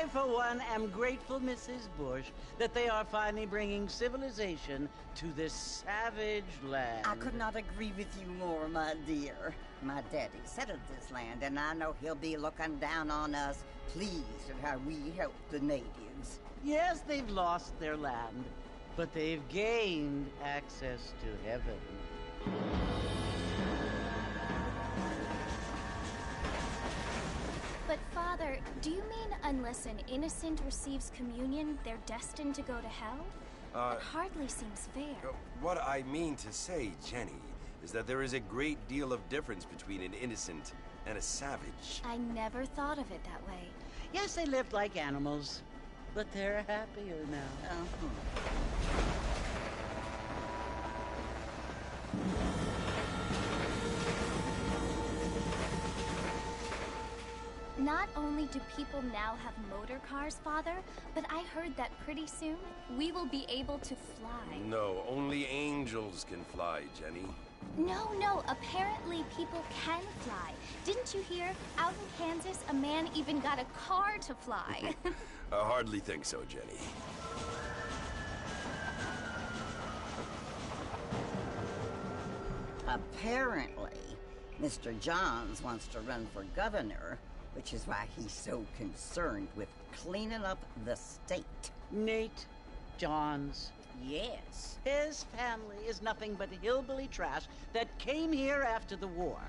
I, for one, am grateful, Mrs. Bush, that they are finally bringing civilization to this savage land. I could not agree with you more, my dear. My daddy settled this land, and I know he'll be looking down on us, pleased at how we help the natives. Yes, they've lost their land, but they've gained access to heaven. But, Father, do you mean unless an innocent receives communion, they're destined to go to hell? That hardly seems fair. What I mean to say, Jenny, is that there is a great deal of difference between an innocent and a savage. I never thought of it that way. Yes, they lived like animals, but they're happier now. Not only do people now have motor cars, Father, but I heard that pretty soon we will be able to fly. No, only angels can fly, Jenny. No, apparently people can fly. Didn't you hear? Out in Kansas, a man even got a car to fly. I hardly think so, Jenny. Apparently, Mr. Johns wants to run for governor, which is why he's so concerned with cleaning up the state. Nate Johns. Yes. His family is nothing but hillbilly trash that came here after the war.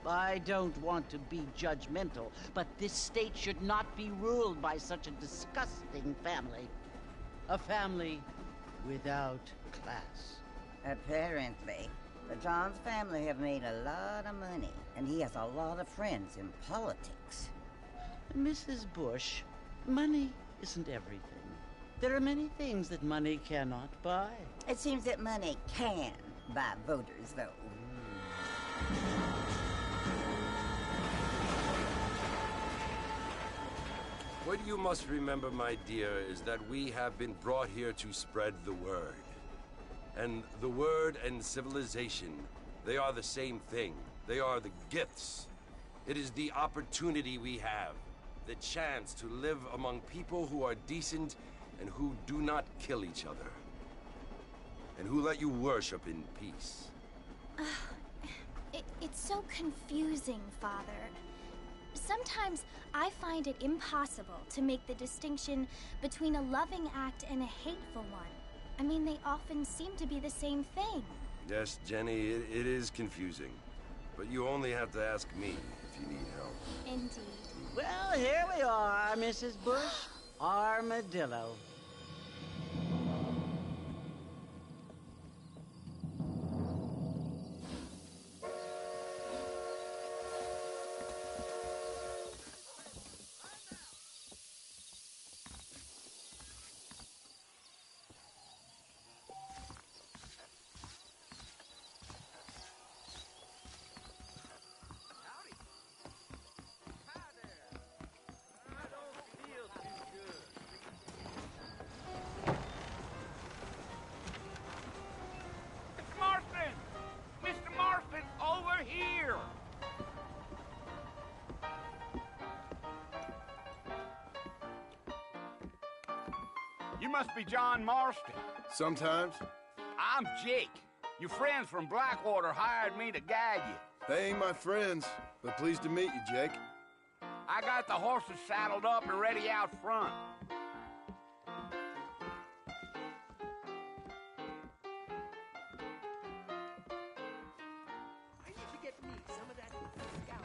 I don't want to be judgmental, but this state should not be ruled by such a disgusting family. A family without class. Apparently. The Johns family have made a lot of money, and he has a lot of friends in politics. Mrs. Bush, money isn't everything. There are many things that money cannot buy. It seems that money can buy voters, though. What you must remember, my dear, is that we have been brought here to spread the word. And the word and civilization, they are the same thing. They are the gifts. It is the opportunity we have, the chance to live among people who are decent and who do not kill each other, and who let you worship in peace. It's so confusing, Father. Sometimes I find it impossible to make the distinction between a loving act and a hateful one. I mean, they often seem to be the same thing. Yes, Jenny, it is confusing. But you only have to ask me if you need help. Indeed. Well, here we are, Mrs. Bush. Armadillo. You must be John Marston. Sometimes. I'm Jake. Your friends from Blackwater hired me to guide you. They ain't my friends, but pleased to meet you, Jake. I got the horses saddled up and ready out front. I need to get me some of that scout.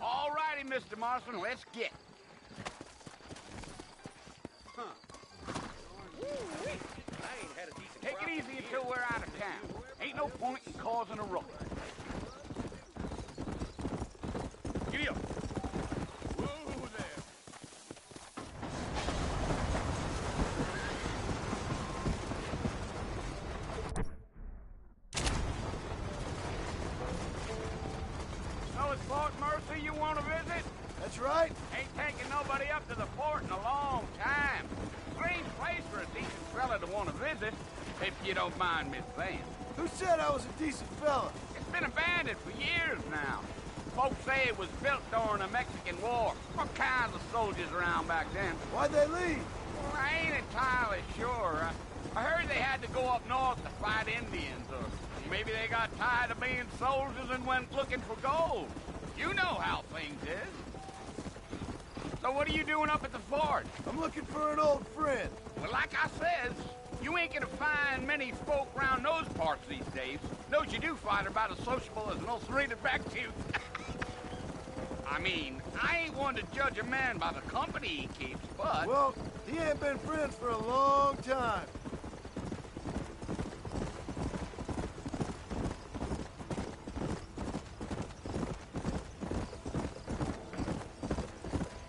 All righty, Mr. Marston, let's get. Take it easy until we're out of town. Ain't no point in causing a ruckus. Giddy up. Whoa there. So it's Fort Mercy you want to visit? That's right. Ain't taking nobody up to the fort in a long time. Strange place for a decent fella fella to want to visit, if you don't mind me saying. Who said I was a decent fella? It's been abandoned for years now. Folks say it was built during the Mexican War. All kinds of soldiers around back then. Why'd they leave? Well, I ain't entirely sure. I heard they had to go up north to fight Indians, or maybe they got tired of being soldiers and went looking for gold. You know how things is. So what are you doing up at the fort? I'm looking for an old friend. Well, like I says, you ain't gonna find many folk around those parts these days. Those you do find are about as sociable as an ulcerated back tooth. I mean, I ain't one to judge a man by the company he keeps, but... Well, he ain't been friends for a long time.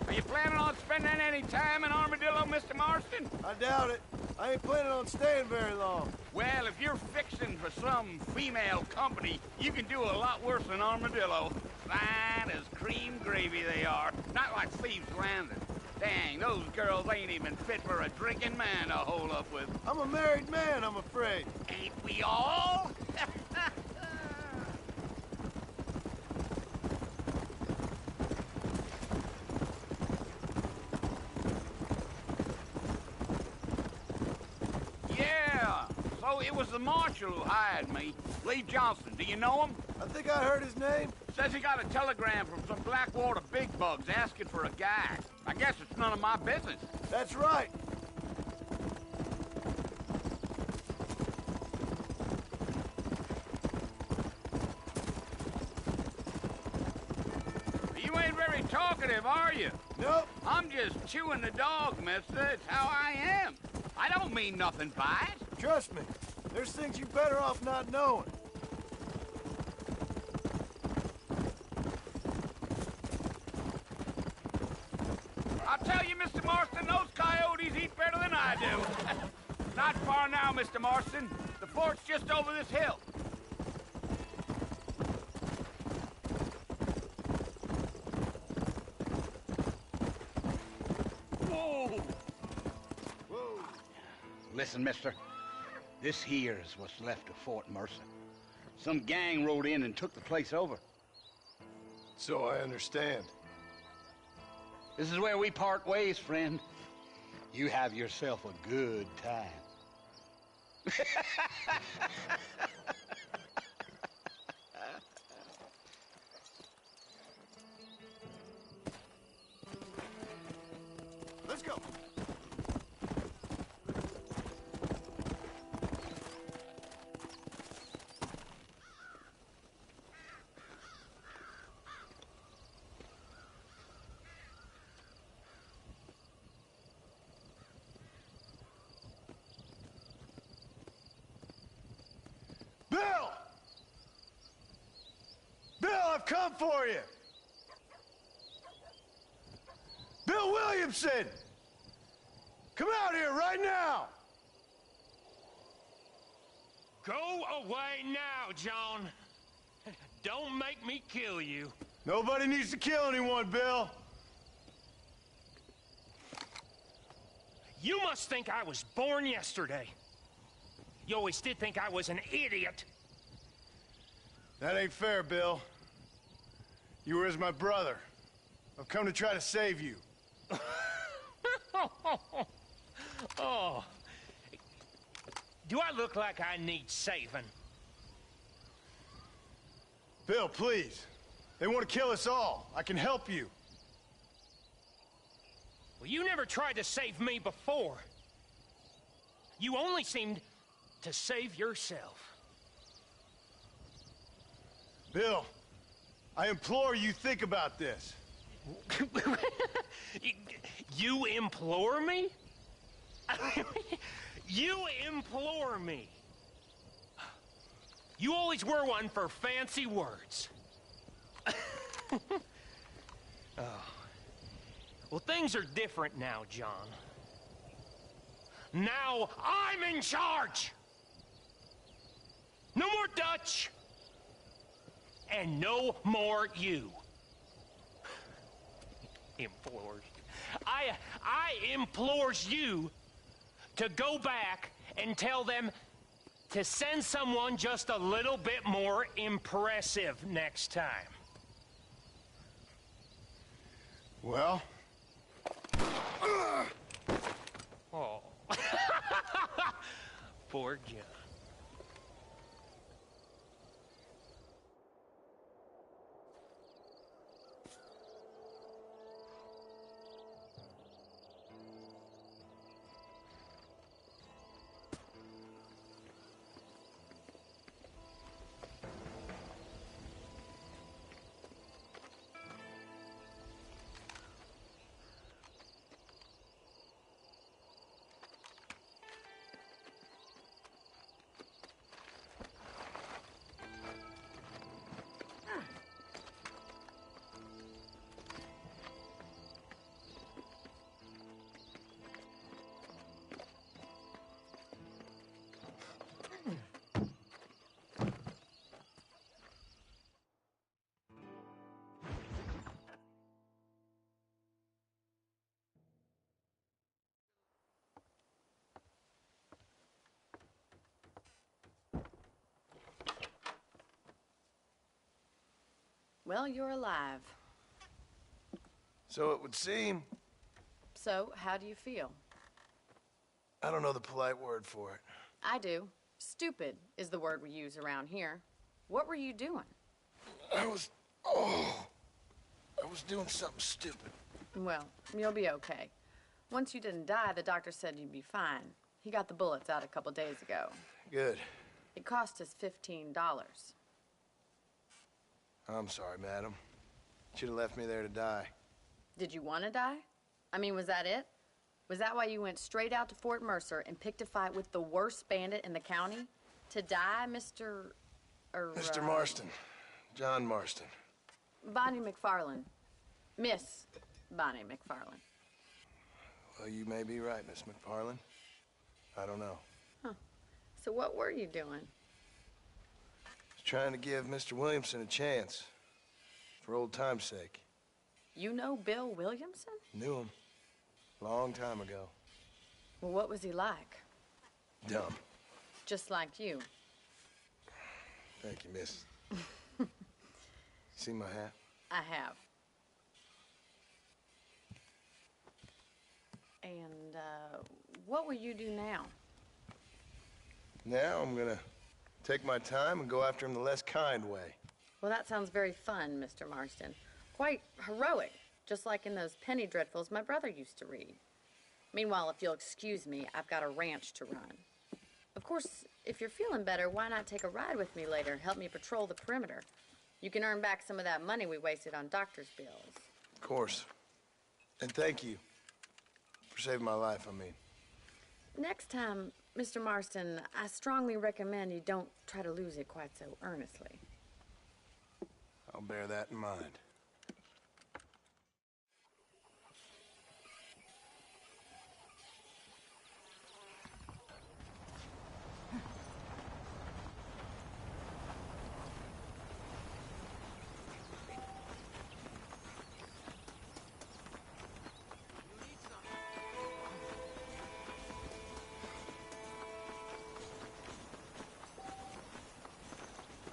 Are you planning on spending any time in Armadillo, Mr. Marston? I doubt it. I ain't planning on staying very long. Well, if you're fixing for some female company, you can do a lot worse than Armadillo. Fine as cream gravy they are. Not like Thieves' Landing. Dang, those girls ain't even fit for a drinking man to hole up with. I'm a married man, I'm afraid. Ain't we all? Yeah, so it was the marshal who hired me. Lee Johnson, do you know him? I think I heard his name. Says he got a telegram from some Blackwater big bugs asking for a guy. I guess it's none of my business. That's right. You ain't very talkative, are you? Nope. I'm just chewing the dog, mister. It's how I am. I don't mean nothing by it. Trust me. There's things you're better off not knowing. I'll tell you, Mr. Marston, those coyotes eat better than I do. Not far now, Mr. Marston. The fort's just over this hill. Whoa! Whoa! Listen, mister. This here is what's left of Fort Mercer. Some gang rode in and took the place over. So I understand. This is where we part ways, friend. You have yourself a good time. Let's go. Bill! Bill, I've come for you! Bill Williamson! Come out here right now! Go away now, John. Don't make me kill you. Nobody needs to kill anyone, Bill. You must think I was born yesterday. You always did think I was an idiot. That ain't fair, Bill. You were as my brother. I've come to try to save you. Oh. Do I look like I need saving? Bill, please. They want to kill us all. I can help you. Well, you never tried to save me before. You only seemed to save yourself. Bill, I implore you think about this. You implore me? You implore me. You always were one for fancy words. Oh. Well, things are different now, John. Now I'm in charge. No more Dutch. And no more you. Implores. I implores you to go back and tell them to send someone just a little bit more impressive next time. Well? Oh. Poor John. Well, you're alive. So it would seem. So, how do you feel? I don't know the polite word for it. I do. Stupid is the word we use around here. What were you doing? I was doing something stupid. Well, you'll be okay. Once you didn't die, the doctor said you'd be fine. He got the bullets out a couple days ago. Good. It cost us $15. I'm sorry, madam. Should have left me there to die. Did you want to die? I mean, was that it? Was that why you went straight out to Fort Mercer and picked a fight with the worst bandit in the county? To die, Mr. Mr. Marston. John Marston. Bonnie McFarland. Miss Bonnie McFarland. Well, you may be right, Miss McFarland. I don't know. Huh. So what were you doing? Trying to give Mr. Williamson a chance. For old time's sake. You know Bill Williamson? Knew him. Long time ago. Well, what was he like? Dumb. Just like you. Thank you, miss. See my hat? I have. And, what will you do now? Now I'm gonna take my time and go after him the less kind way. Well, that sounds very fun, Mr. Marston. Quite heroic, just like in those penny dreadfuls my brother used to read. Meanwhile, if you'll excuse me, I've got a ranch to run. Of course, if you're feeling better, why not take a ride with me later and help me patrol the perimeter? You can earn back some of that money we wasted on doctor's bills. Of course. And thank you for saving my life, I mean. Next time, Mr. Marston, I strongly recommend you don't try to lose it quite so earnestly. I'll bear that in mind.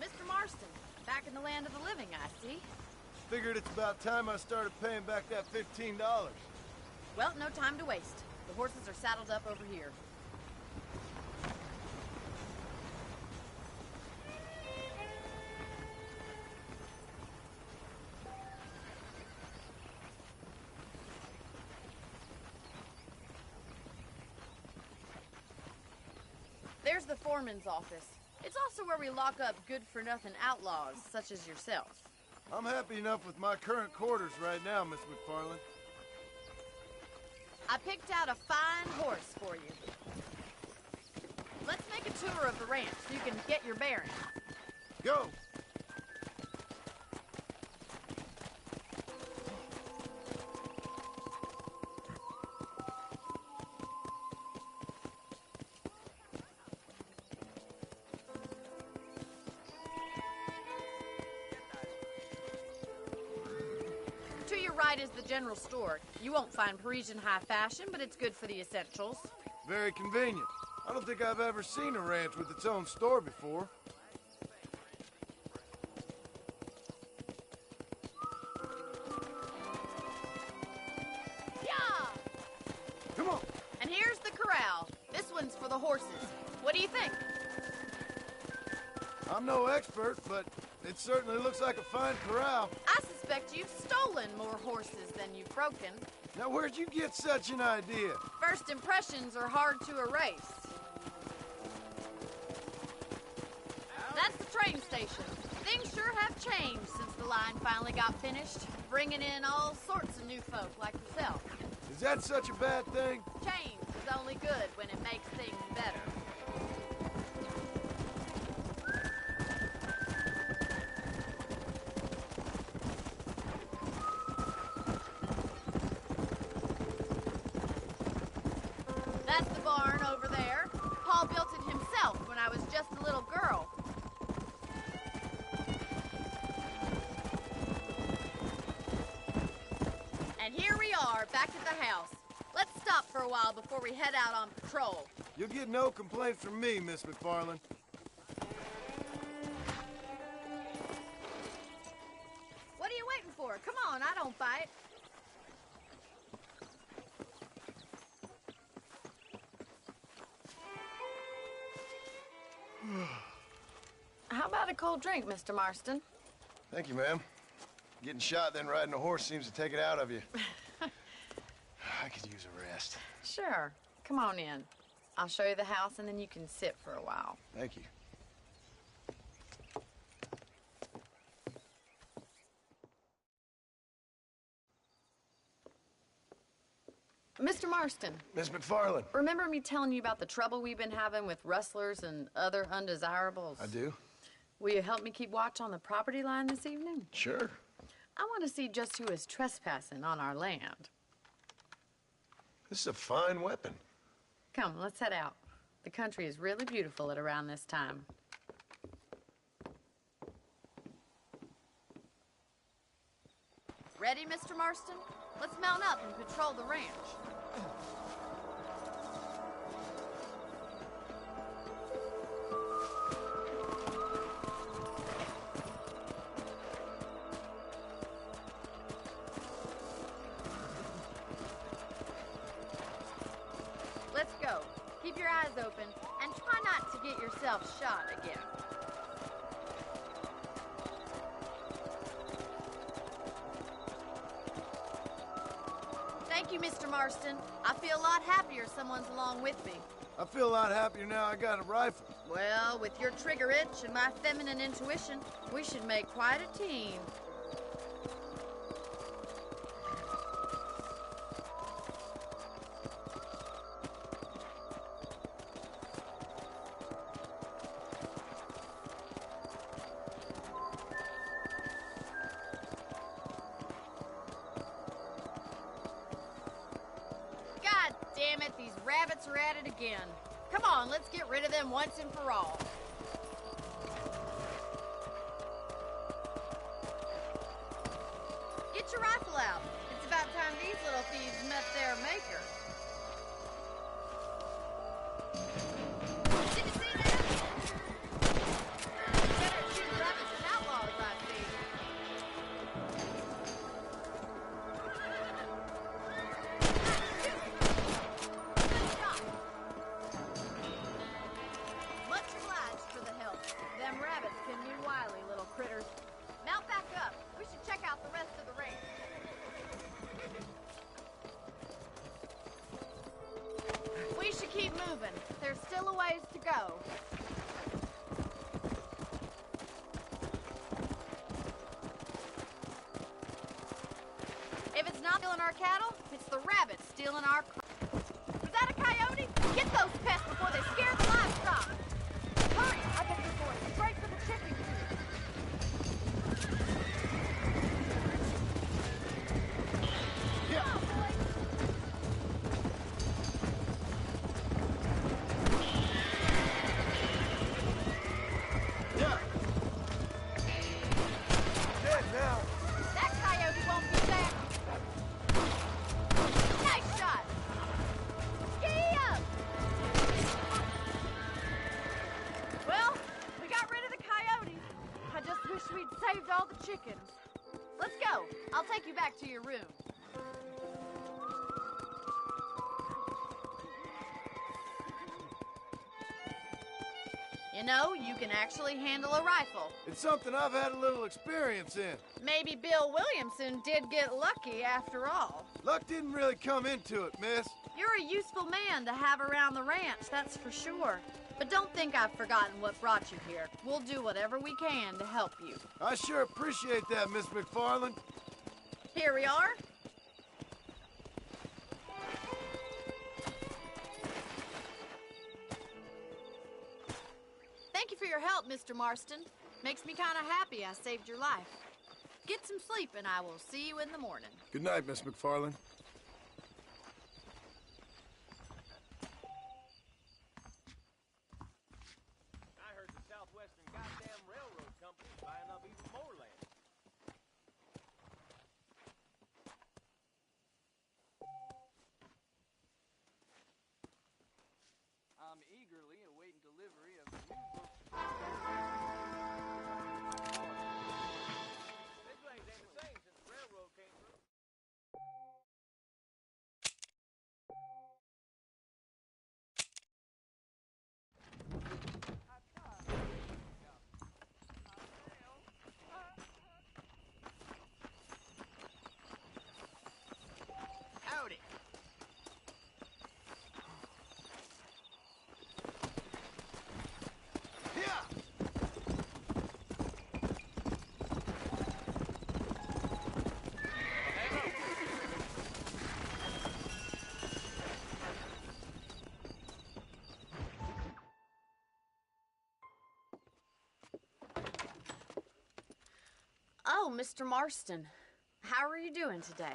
Mr. Marston, back in the land of the living, I see. Figured it's about time I started paying back that $15. Well, no time to waste. The horses are saddled up over here. There's the foreman's office. It's also where we lock up good-for-nothing outlaws, such as yourself. I'm happy enough with my current quarters right now, Miss McFarland. I picked out a fine horse for you. Let's make a tour of the ranch so you can get your bearings. Go! To your right is the general store. You won't find Parisian high fashion, but it's good for the essentials. Very convenient. I don't think I've ever seen a ranch with its own store before. Yeah! Come on. And here's the corral. This one's for the horses. What do you think? I'm no expert, but it certainly looks like a fine corral. I suspect you've stolen more horses than you've broken. Now, where'd you get such an idea? First impressions are hard to erase. That's the train station. Things sure have changed since the line finally got finished, bringing in all sorts of new folk like yourself. Is that such a bad thing? Change is only good when it makes things better. That's the barn over there. Paul built it himself when I was just a little girl. And here we are, back at the house. Let's stop for a while before we head out on patrol. You'll get no complaints from me, Miss McFarland. What are you waiting for? Come on, I don't bite. How about a cold drink, Mr. Marston? Thank you, ma'am. Getting shot, then riding a horse seems to take it out of you. I could use a rest. Sure. Come on in. I'll show you the house, and then you can sit for a while. Thank you. Mr. Marston, Miss McFarland. remember me telling you about the trouble we've been having with rustlers and other undesirables? I do? Will you help me keep watch on the property line this evening? Sure. I want to see just who is trespassing on our land. This is a fine weapon. Come, let's head out. The country is really beautiful at around this time. Ready, Mr. Marston? Let's mount up and patrol the ranch. Let's go. Keep your eyes open and try not to get yourself shot again. Thank you, Mr. Marston. I feel a lot happier someone's along with me. I feel a lot happier now I got a rifle. Well, with your trigger itch and my feminine intuition, we should make quite a team. God damn it, these rabbits are at it again. Come on, let's get rid of them once and for all. Get your rifle out. It's about time these little thieves met their maker. Did you see that? Better shoot rabbits and outlaws, I see. Good shot. Much obliged for the help. Them rabbits can be wily little critters. Mount back up. We should check out the rest of the range. We should keep moving. There's still a ways to go. If it's not stealing our cattle, it's the rabbits stealing our crops. Was that a coyote? Get those pests before they scare the livestock. Hurry! I bet you're going straight for the chicken coop. Yeah. Come on, boys. chickens. Let's go. I'll take you back to your room. You know, you can actually handle a rifle. It's something I've had a little experience in. Maybe Bill Williamson did get lucky after all. Luck didn't really come into it, miss. You're a useful man to have around the ranch, that's for sure. But don't think I've forgotten what brought you here. We'll do whatever we can to help you. I sure appreciate that, Miss McFarland. Here we are. Thank you for your help, Mr. Marston. Makes me kind of happy I saved your life. Get some sleep, and I will see you in the morning. Good night, Miss McFarland. I heard the Southwestern goddamn Railroad Company's buying up even more land. I'm eagerly awaiting delivery of the new book. This things ain't the same since the railroad came through. Howdy. Oh, Mr. Marston. How are you doing today?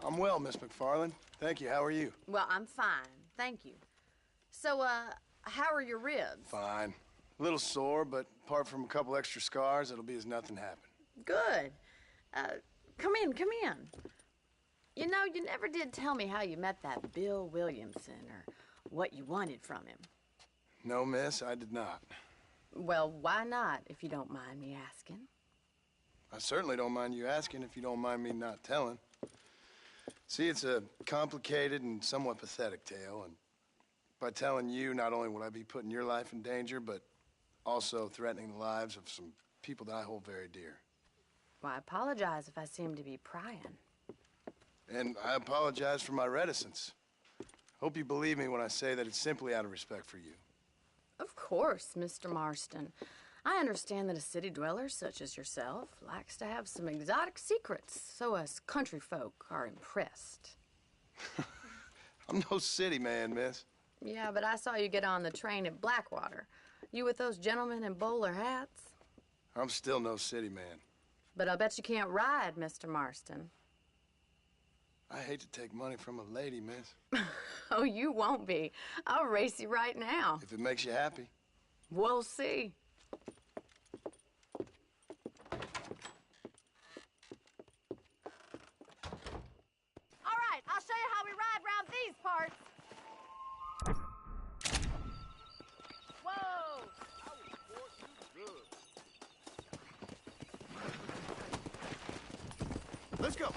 I'm well, Miss McFarland. Thank you. How are you? Well, I'm fine. Thank you. So, how are your ribs? Fine. A little sore, but apart from a couple extra scars, it'll be as nothing happened. Good. Come in, come in. You know, you never did tell me how you met that Bill Williamson or what you wanted from him. No, miss, I did not. Well, why not, if you don't mind me asking? I certainly don't mind you asking if you don't mind me not telling. See, it's a complicated and somewhat pathetic tale, and by telling you, not only would I be putting your life in danger, but also threatening the lives of some people that I hold very dear. Well, I apologize if I seem to be prying. And I apologize for my reticence. Hope you believe me when I say that it's simply out of respect for you. Of course, Mr. Marston. I understand that a city dweller such as yourself likes to have some exotic secrets, so us country folk are impressed. I'm no city man, miss. Yeah, but I saw you get on the train at Blackwater. You with those gentlemen in bowler hats? I'm still no city man. But I'll bet you can't ride, Mr. Marston. I hate to take money from a lady, miss. Oh, you won't be. I'll race you right now. If it makes you happy. We'll see. All right, I'll show you how we ride round these parts. Whoa! I will support you good. Let's go.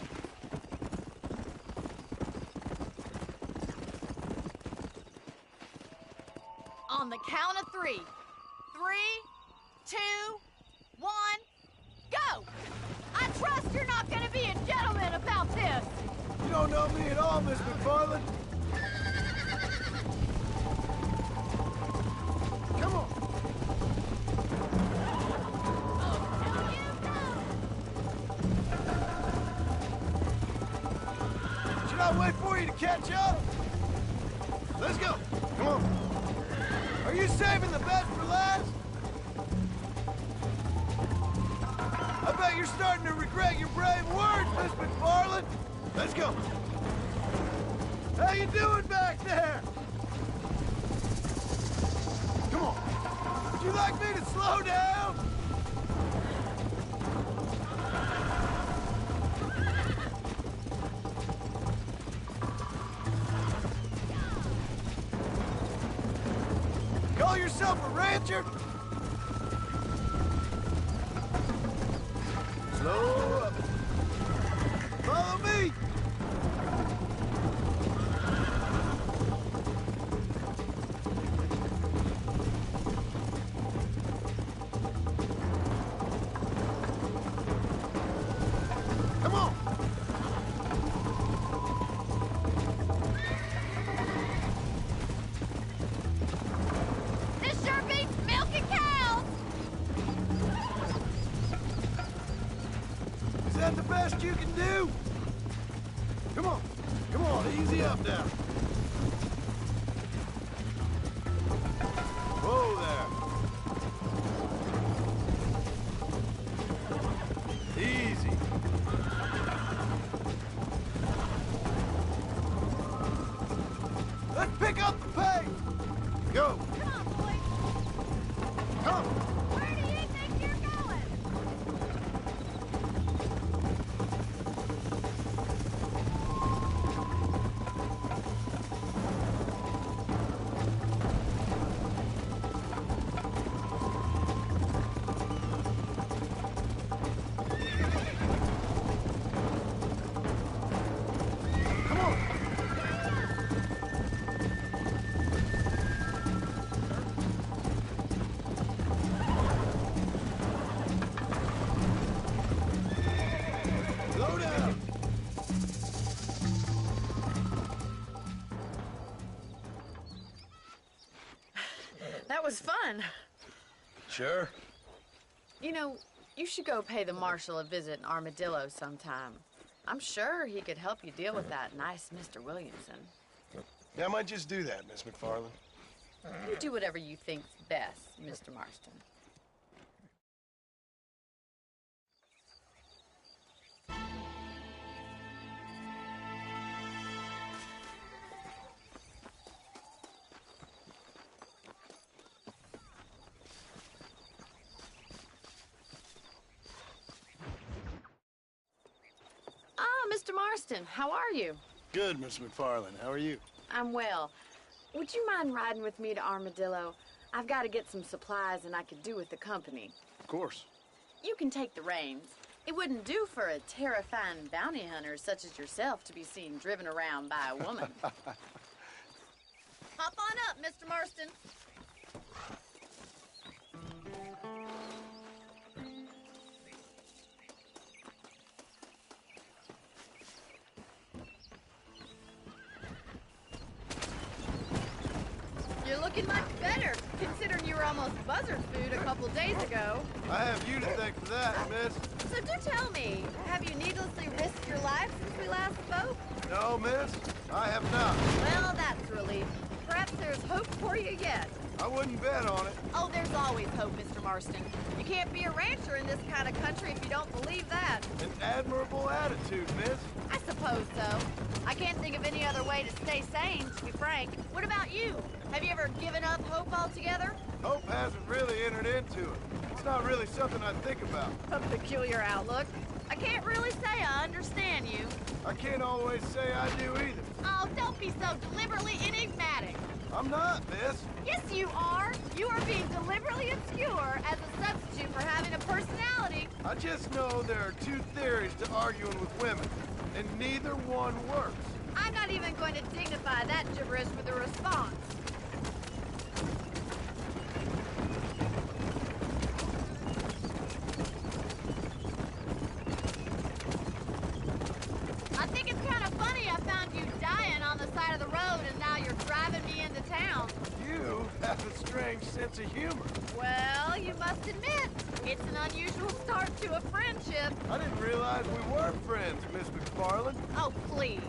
On the count of 3. 3, 2, 1, go! I trust you're not gonna be a gentleman about this. You don't know me at all, Miss McFarland. Come on. Should I wait for you to catch up? Let's go. Come on. Are you saving the best for last? I bet you're starting to regret your brave words, Miss McFarland. Let's go. How you doing back there? Come on. Would you like me to slow down? Call yourself a rancher? Slow up. Follow me! Come on! This sure beats milking cows! Is that the best you can do? Come on, easy up now. Whoa there. Easy. Let's pick up the pace. Go. Come on, boys. Come. Where do you think you're going? Come on. Slow down. That was fun. Sure. You know, you should go pay the marshal a visit in Armadillo sometime. I'm sure he could help you deal with that nice Mr. Williamson. Yeah, I might just do that, Miss McFarland. You do whatever you think's best, Mr. Marston. Ah, Mr. Marston, how are you? Good, Miss McFarland. How are you? I'm well. Would you mind riding with me to Armadillo? I've got to get some supplies and I could do with the company. Of course. You can take the reins. It wouldn't do for a terrifying bounty hunter such as yourself to be seen driven around by a woman. Hop on up, Mr. Marston. You're looking much better, considering you were almost buzzard food a couple days ago. I have you to thank for that, miss. So do tell me, have you needlessly risked your life since we last spoke? No, miss, I have not. Well, that's a relief. Perhaps there's hope for you yet. I wouldn't bet on it. Oh, there's always hope, Mr. Marston. You can't be a rancher in this kind of country if you don't believe that. An admirable attitude, miss. I suppose so. I can't think of any other way to stay sane, to be frank. What about you? Have you ever given up hope altogether? Hope hasn't really entered into it. It's not really something I think about. A peculiar outlook. I can't really say I understand you. I can't always say I do either. Oh, don't be so deliberately enigmatic. I'm not, miss. Yes, you are. You are being deliberately obscure as a substitute for having a personality. I just know there are two theories to arguing with women, and neither one works. I'm not even going to dignify that gibberish with a response. I think it's kind of funny I found you dying on the side of the road and now you're driving me into town. You have a strange sense of humor. Well, you must admit, it's an unusual start to a friendship. I didn't realize we were friends, Miss McFarland. Oh, please.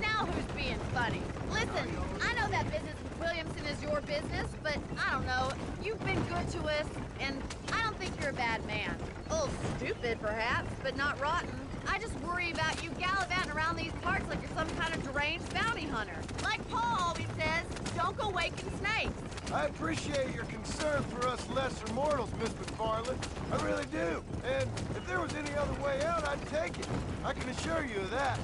Now who's being funny? Listen, I know that business with Williamson is your business, but I don't know. You've been good to us, and I don't think you're a bad man. A little stupid, perhaps, but not rotten. I just worry about you gallivanting around these parts like you're some kind of deranged bounty hunter. Like Paul always says, don't go waking snakes. I appreciate your concern for us lesser mortals, Miss McFarland. I really do. And if there was any other way out, I'd take it. I can assure you of that.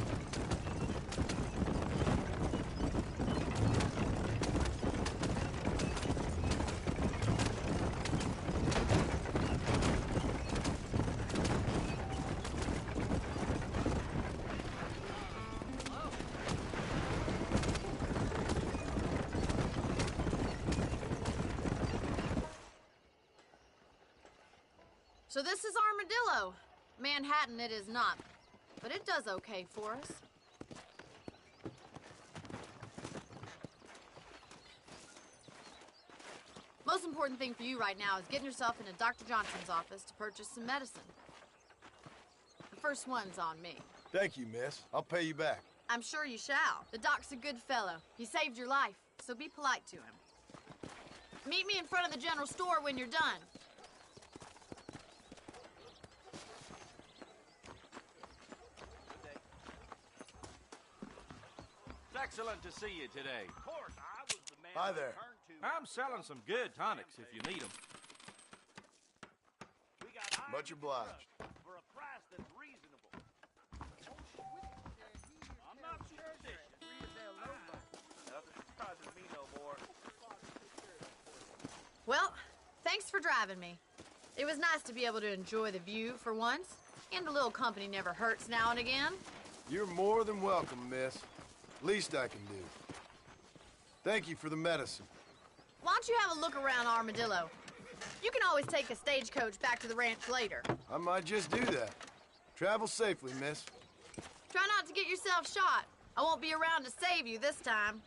So this is Armadillo. Manhattan it is not, but it does okay for us. Most important thing for you right now is getting yourself into Dr. Johnson's office to purchase some medicine. The first one's on me. Thank you, miss. I'll pay you back. I'm sure you shall. The doc's a good fellow. He saved your life, so be polite to him. Meet me in front of the general store when you're done. It's excellent to see you today. Of course, I was the man Hi to there. turn to. I'm selling some good tonics if you need them. We got Much obliged. for a price that's reasonable. I'm not superstitious. Nothing surprises me no more. Well, thanks for driving me. It was nice to be able to enjoy the view for once, and a little company never hurts now and again. You're more than welcome, miss. Least I can do. Thank you for the medicine. Why don't you have a look around Armadillo? You can always take a stagecoach back to the ranch later. I might just do that. Travel safely, miss. Try not to get yourself shot. I won't be around to save you this time.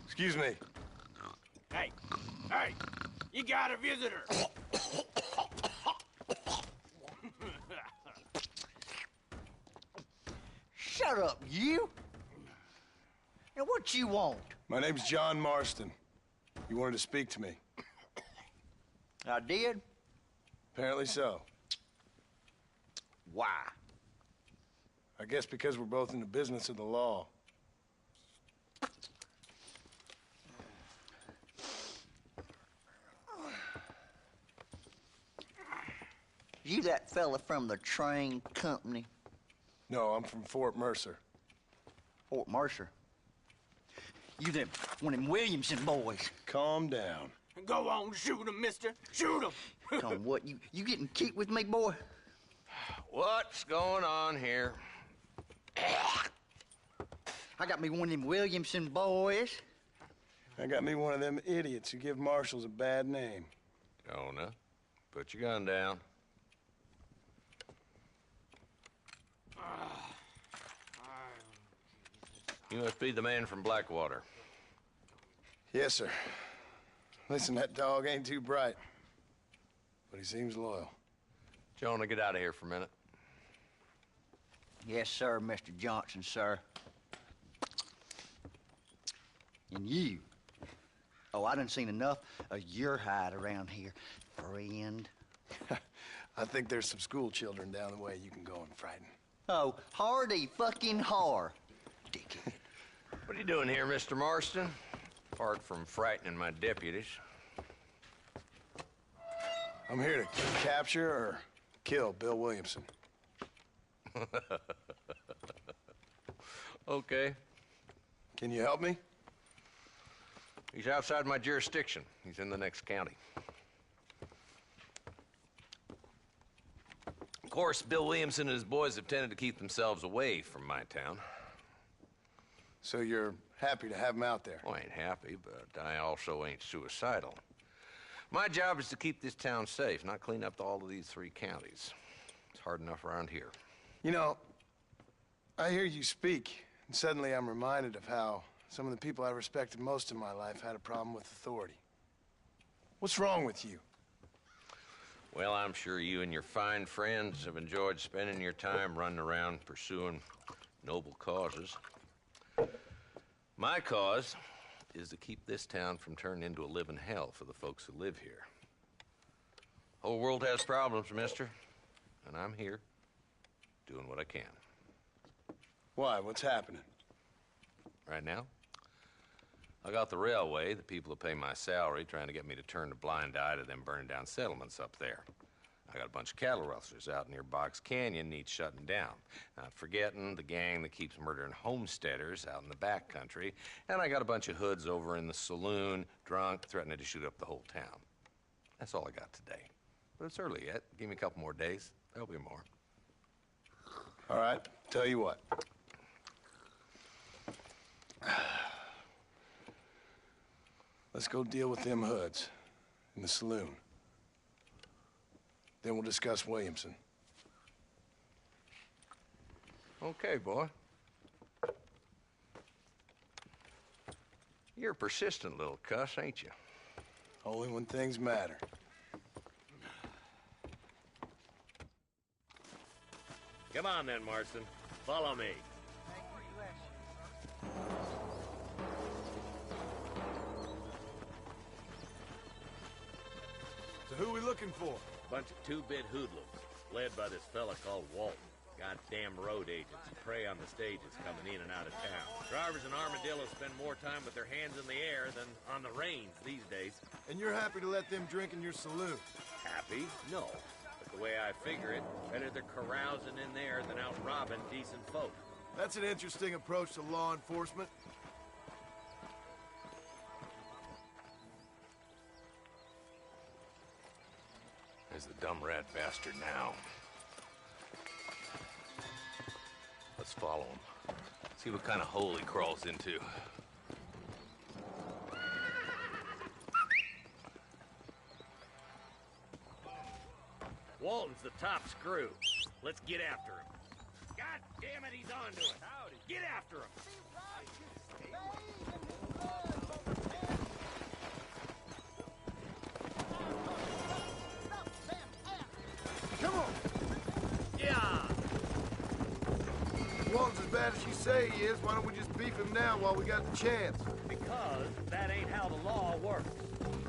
Excuse me. Hey, you got a visitor. Shut up, you! And what you want? My name's John Marston. You wanted to speak to me. I did? Apparently so. Why? I guess because we're both in the business of the law. You that fella from the train company? No, I'm from Fort Mercer. Fort Mercer? You them one of them Williamson boys? Calm down. Go on, shoot him, mister. Shoot him. Come on, what, you getting cute with me, boy? What's going on here? I got me one of them Williamson boys. I got me one of them idiots who give marshals a bad name. Jonah, put your gun down. You must be the man from Blackwater. Yes, sir. Listen, that dog ain't too bright, but he seems loyal. Jonah, get out of here for a minute. Yes, sir, Mr. Johnson, sir. And you. Oh, I done seen enough of your hide around here, friend. I think there's some school children down the way you can go and frighten. Oh, hardy fucking har. Dickhead. What are you doing here, Mr. Marston? Apart from frightening my deputies. I'm here to capture or kill Bill Williamson. Okay. Can you help me? He's outside my jurisdiction. He's in the next county. Of course, Bill Williamson and his boys have tended to keep themselves away from my town. So you're happy to have him out there? Well, I ain't happy, but I also ain't suicidal. My job is to keep this town safe, not clean up all of these 3 counties. It's hard enough around here. You know, I hear you speak, and suddenly I'm reminded of how some of the people I respected most in my life had a problem with authority. What's wrong with you? Well, I'm sure you and your fine friends have enjoyed spending your time running around pursuing noble causes. My cause is to keep this town from turning into a living hell for the folks who live here. Whole world has problems, mister, and I'm here doing what I can. Why? What's happening? Right now, I got the railway, the people who pay my salary, trying to get me to turn a blind eye to them burning down settlements up there. I got a bunch of cattle rustlers out near Box Canyon needs shutting down. Not forgetting the gang that keeps murdering homesteaders out in the back country. And I got a bunch of hoods over in the saloon, drunk, threatening to shoot up the whole town. That's all I got today. But it's early yet. Give me a couple more days. There'll be more. All right, tell you what. Let's go deal with them hoods in the saloon. Then we'll discuss Williamson. Okay, boy. You're a persistent little cuss, ain't you? Only when things matter. Come on then, Marston. Follow me. So who are we looking for? Bunch of two-bit hoodlums, led by this fella called Walton. Goddamn road agents who prey on the stages coming in and out of town. Drivers and armadillos spend more time with their hands in the air than on the reins these days. And you're happy to let them drink in your saloon? Happy? No. But the way I figure it, better they're carousing in there than out robbing decent folk. That's an interesting approach to law enforcement. There's the dumb rat bastard now. Let's follow him. See what kind of hole he crawls into. Walton's the top screw. Let's get after him. God damn it, he's onto it. Get after him. Come on! Yeah! Walton's as bad as you say he is. Why don't we just beef him now while we got the chance? Because that ain't how the law works.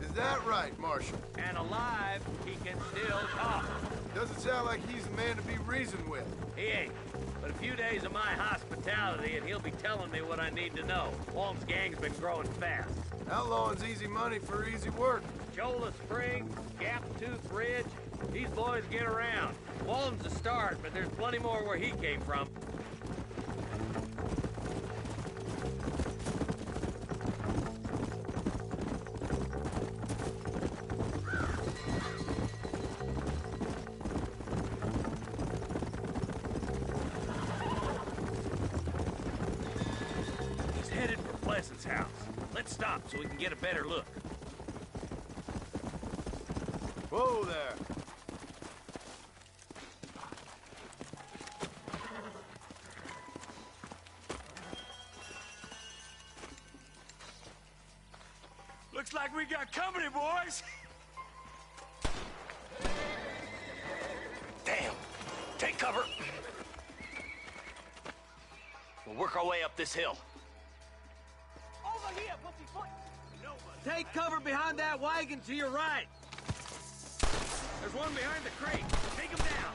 Is that right, Marshal? And alive, he can still talk. Doesn't sound like he's the man to be reasoned with. He ain't. But a few days of my hospitality and he'll be telling me what I need to know. Walton's gang's been growing fast. Outlawing's easy money for easy work. Cholla Springs, Gap Tooth Ridge, these boys get around. Walton's a start, but there's plenty more where he came from. He's headed for Pleasant's house. Let's stop so we can get a better look. Whoa there! Looks like we got company, boys! Damn! Take cover! We'll work our way up this hill. Over here, pussyfoot! Take cover behind that wagon to your right! There's one behind the crate. Take him down!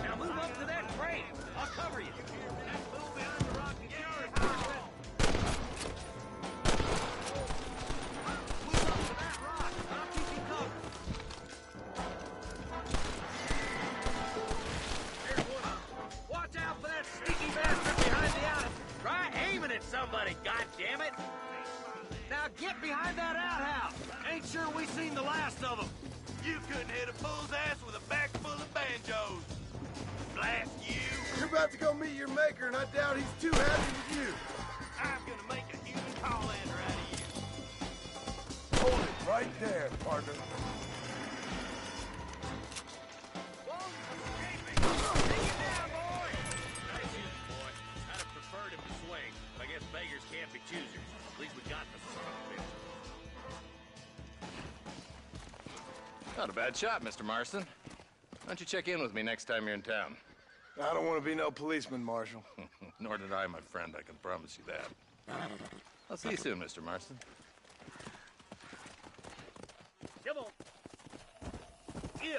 Now move up to that crate! I'll cover you! That fool behind the rock is yours! Move up to that rock! I'll keep you covered! There's one. Watch out for that sneaky bastard behind the alley! Try aiming at somebody, goddammit! Now get behind that outhouse! Ain't sure we seen the last of them! You couldn't hit a bull's ass with a bag full of banjos! Blast you! You're about to go meet your maker, and I doubt he's too happy with you. I'm gonna make a human Hollander out of you! Hold it right there, partner. Take it down, boy! Nice shooting, boy. I'd have preferred him to swing, but I guess beggars can't be choosers. At least we got the son of a bitch. Not a bad shot, Mr. Marston. Why don't you check in with me next time you're in town? I don't want to be no policeman, Marshal. Nor did I, my friend. I can promise you that. I'll see you soon, Mr. Marston. Come on. Yeah.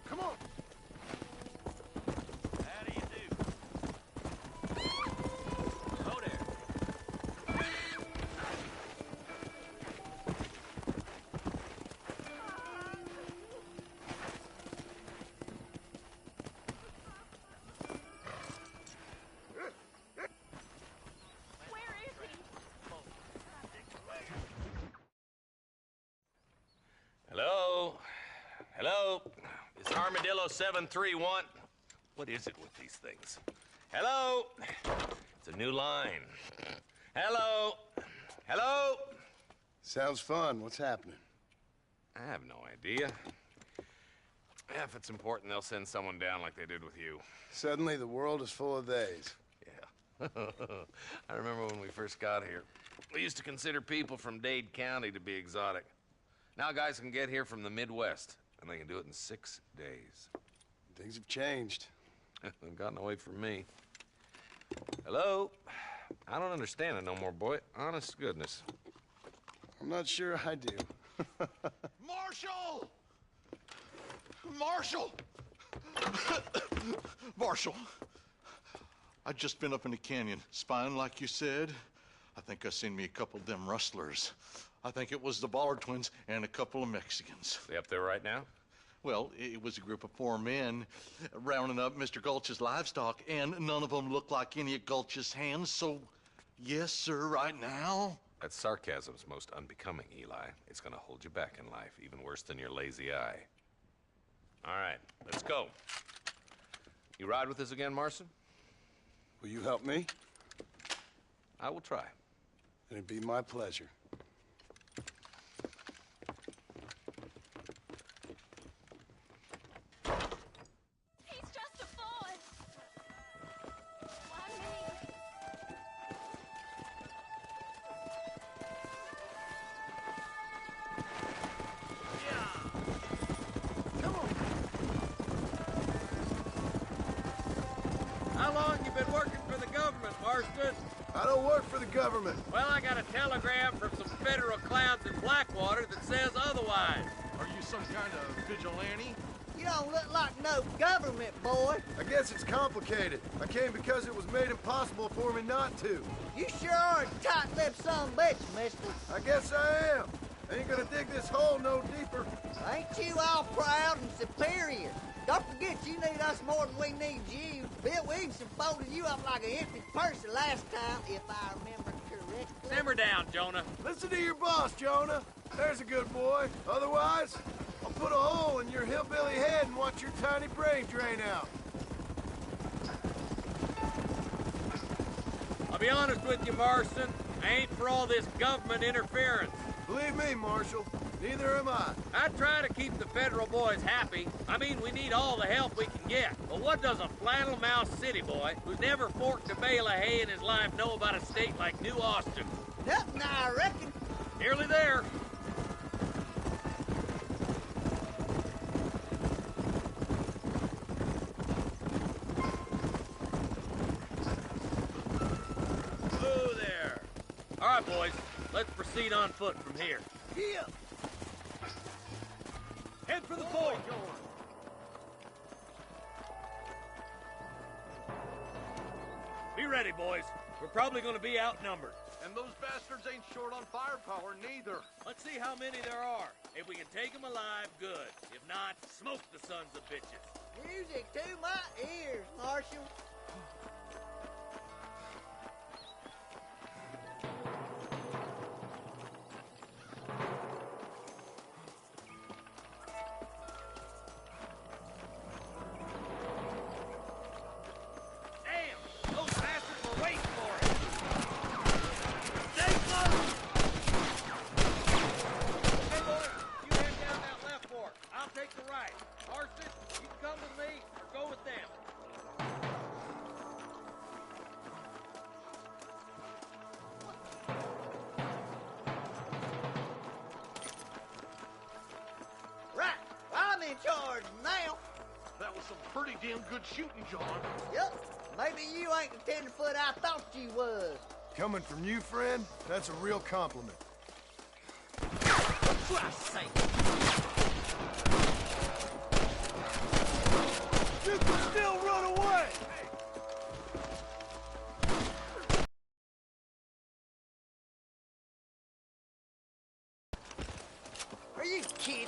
Come on. How do you do? Hello there. Where is he? Hello? Hello? Is Armadillo 731? What is it with these things? Hello? It's a new line. Hello? Hello? Sounds fun. What's happening? I have no idea. If it's important, they'll send someone down like they did with you. Suddenly, the world is full of theys. Yeah. I remember when we first got here. We used to consider people from Dade County to be exotic. Now guys can get here from the Midwest, and they can do it in 6 days. Things have changed. They've gotten away from me. Hello? I don't understand it no more, boy. Honest to goodness. I'm not sure I do. Marshal! Marshal! Marshal! I just been up in the canyon, spying like you said. I think I seen me a couple of them rustlers. I think it was the Ballard twins and a couple of Mexicans. They up there right now? Well, it was a group of 4 men rounding up Mr. Gulch's livestock, and none of them looked like any of Gulch's hands, so yes, sir, right now. That sarcasm's most unbecoming, Eli. It's gonna hold you back in life, even worse than your lazy eye. All right, let's go. You ride with us again, Marston? Will you help me? I will try. It'd be my pleasure. He's just a boy. Why me? Come on. How long you been working for the government, Marston? I don't work for the government. Well, I got a telegram from some federal clowns in Blackwater that says otherwise. Are you some kind of vigilante? You don't look like no government, boy. I guess it's complicated. I came because it was made impossible for me not to. You sure are a tight-lipped son of a bitch, mister. I guess I am. Ain't gonna dig this hole no deeper. Ain't you all proud and superior? Don't forget you need us more than we need you. Bill Williamson folded you up like an empty purse the last time, if I remember correctly. Simmer down, Jonah. Listen to your boss, Jonah. There's a good boy. Otherwise, I'll put a hole in your hillbilly head and watch your tiny brain drain out. I'll be honest with you, Marston. I ain't for all this government interference. Believe me, Marshal, neither am I. I try to keep the federal boys happy. I mean, we need all the help we can get. But what does a flannel-mouthed city boy who's never forked a bale of hay in his life know about a state like New Austin? Nothing, I reckon. Nearly there. Whoa there. All right, boys. Let's proceed on foot from here. Yeah. Head for the fort. Be ready, boys. We're probably going to be outnumbered. And those bastards ain't short on firepower, neither. Let's see how many there are. If we can take them alive, good. If not, smoke the sons of bitches. Music to my ears, Marshal. Damn! Those bastards were waiting for it. Stay close! Okay, boys, you head down that left fork. I'll take the right. Marston, you can come with me or go with them. Right, I'm in charge now. That was some pretty damn good shooting, John. Yep, maybe you ain't the tenderfoot I thought you was. Coming from you, friend, that's a real compliment. For Christ's sake. You can still run away! Are you kidding?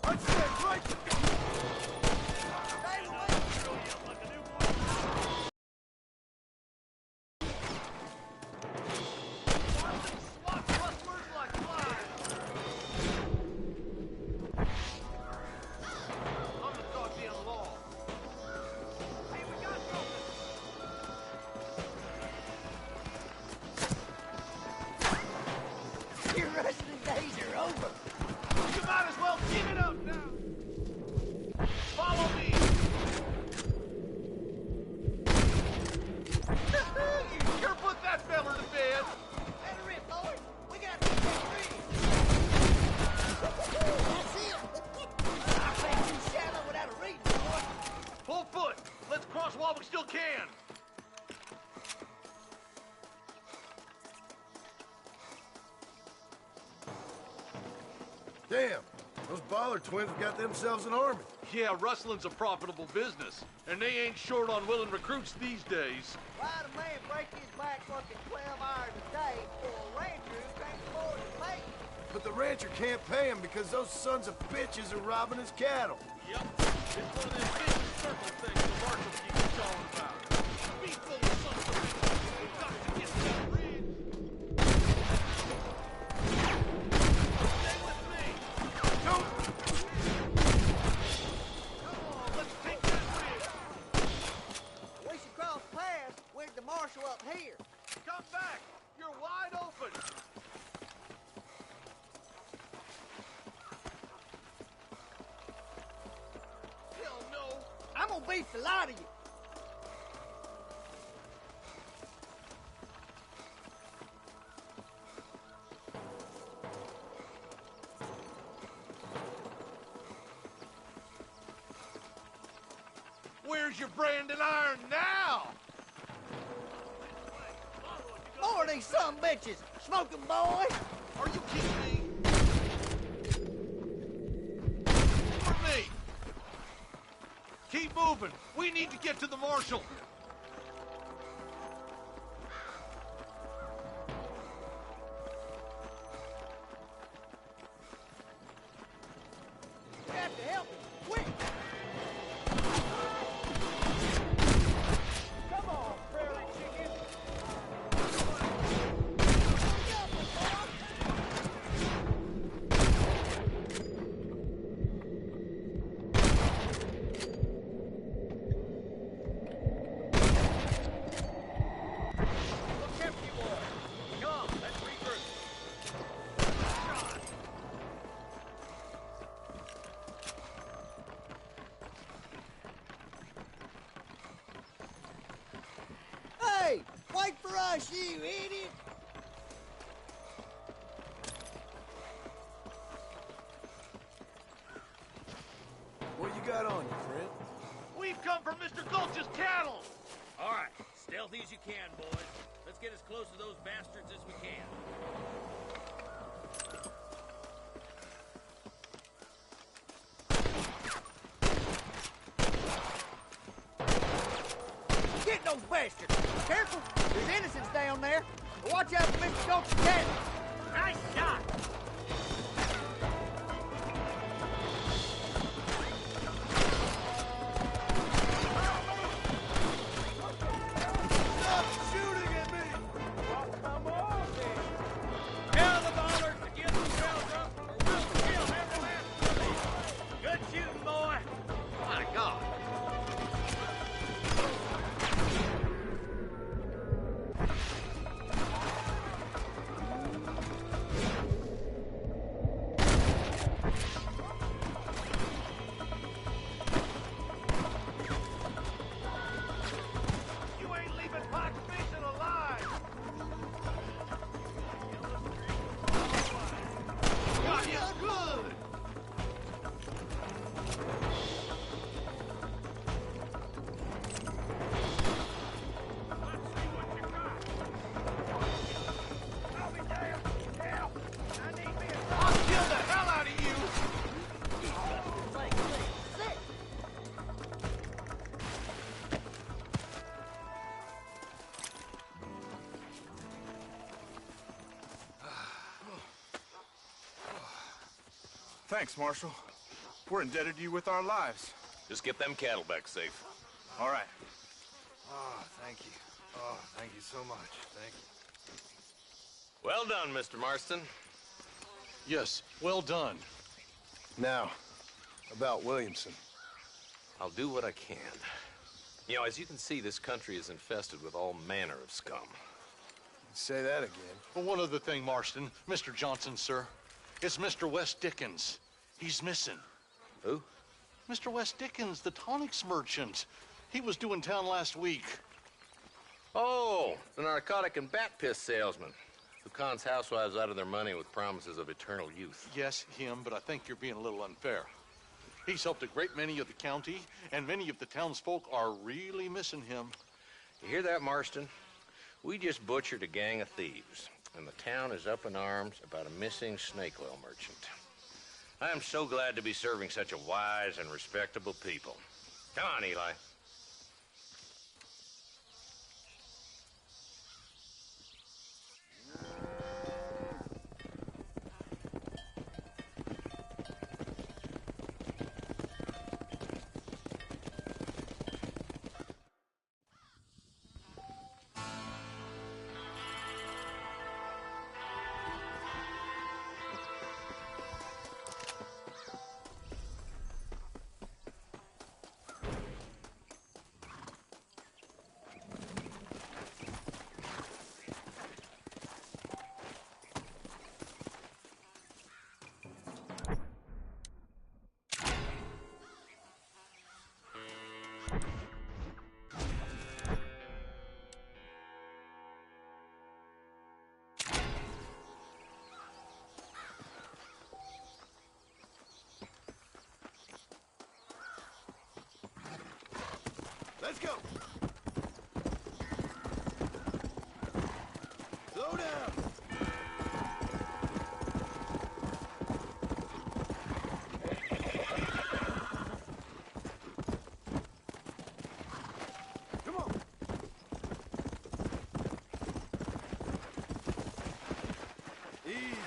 I said right to... Your wrestling days are over. You might as well give it up now. Follow me. You sure put that fella to bed. Let her rip, boys. We got to get free. That's it. I bet you shallow without a reason, boy. Full foot. Let's cross while we still can. Damn, those Baller twins have got themselves an army. Yeah, rustling's a profitable business, and they ain't short on willing recruits these days. Why'd a man break his back working 12 hours a day for a rancher who can't afford to pay him? But the rancher can't pay him because those sons of bitches are robbing his cattle. Yep. It's one of them big circle things the marshal keeps talking about. Be full of something. We've got to get to that ridge. Stay with me. Don't... Come on, let's take that ridge. We should cross paths with the marshal up here. Come back. You're wide open. Hell no. I'm gonna beat the lot of you. Where's your branding iron now? More of these some bitches. Smoke 'em, boy. Are you kidding me? For me. Keep moving. We need to get to the marshal. You have to help him. Quick. Gosh, you idiot! What you got on you, friend? We've come from Mr. Gulch's cattle! All right, stealthy as you can, boys. Let's get as close to those bastards as we can. Get those bastards! Careful! There's innocents down there! Watch out for Mr. Gulch's cattle! Nice shot! Thanks, Marshal. We're indebted to you with our lives. Just get them cattle back safe. All right. Oh, thank you. Oh, thank you so much. Thank you. Well done, Mr. Marston. Yes, well done. Now, about Williamson. I'll do what I can. You know, as you can see, this country is infested with all manner of scum. Say that again. Well, one other thing, Marston. Mr. Johnson, sir. It's Mr. West Dickens. He's missing. Who? Mr. West Dickens, the tonics merchant. He was due in town last week. Oh, the narcotic and bat piss salesman who cons housewives out of their money with promises of eternal youth. Yes, him, but I think you're being a little unfair. He's helped a great many of the county, and many of the townsfolk are really missing him. You hear that, Marston? We just butchered a gang of thieves, and the town is up in arms about a missing snake oil merchant. I am so glad to be serving such a wise and respectable people. Come on, Eli. Let's go. Slow down. Come on. Easy.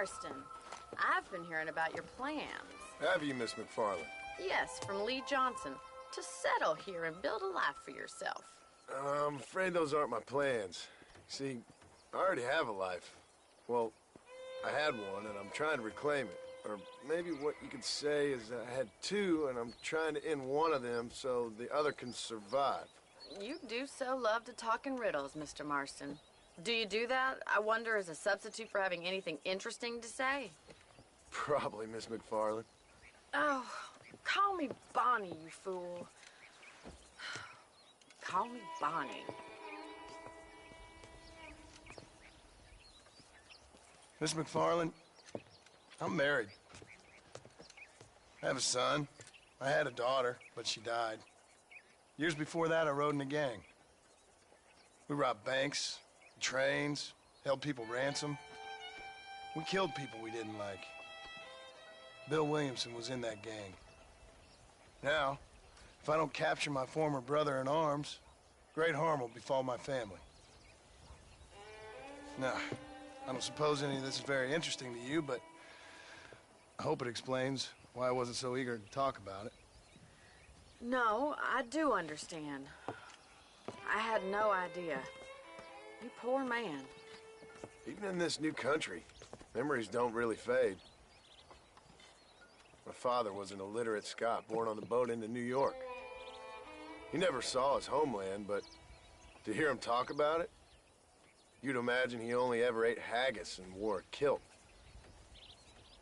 Marston, I've been hearing about your plans. Have you, Miss McFarland? Yes, from Lee Johnson, to settle here and build a life for yourself. I'm afraid those aren't my plans. See, I already have a life. Well, I had one, and I'm trying to reclaim it. Or maybe what you could say is I had two, and I'm trying to end one of them so the other can survive. You do so love to talk in riddles, Mr. Marston. Do you do that, I wonder, as a substitute for having anything interesting to say? Probably, Miss McFarland. Oh, call me Bonnie, you fool. Call me Bonnie. Miss McFarland, I'm married. I have a son. I had a daughter, but she died. Years before that, I rode in a gang. We robbed banks, trains, held people ransom. We killed people we didn't like. Bill Williamson was in that gang. Now, if I don't capture my former brother in arms, great harm will befall my family. Now, I don't suppose any of this is very interesting to you, but I hope it explains why I wasn't so eager to talk about it. No, I do understand. I had no idea. You poor man. Even in this new country, memories don't really fade. My father was an illiterate Scot born on the boat into New York. He never saw his homeland, but to hear him talk about it, you'd imagine he only ever ate haggis and wore a kilt.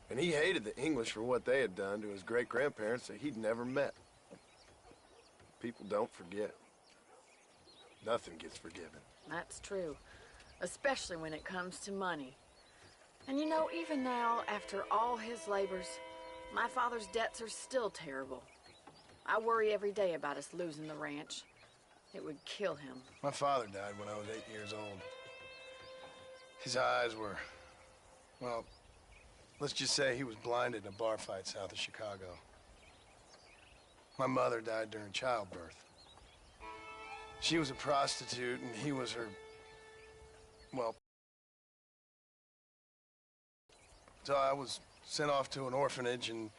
And he hated the English for what they had done to his great-grandparents that he'd never met. People don't forget. Nothing gets forgiven. That's true, especially when it comes to money. And you know, even now, after all his labors, my father's debts are still terrible. I worry every day about us losing the ranch. It would kill him. My father died when I was 8 years old. His eyes were, well, let's just say he was blinded in a bar fight south of Chicago. My mother died during childbirth. She was a prostitute, and he was her, well... So I was sent off to an orphanage and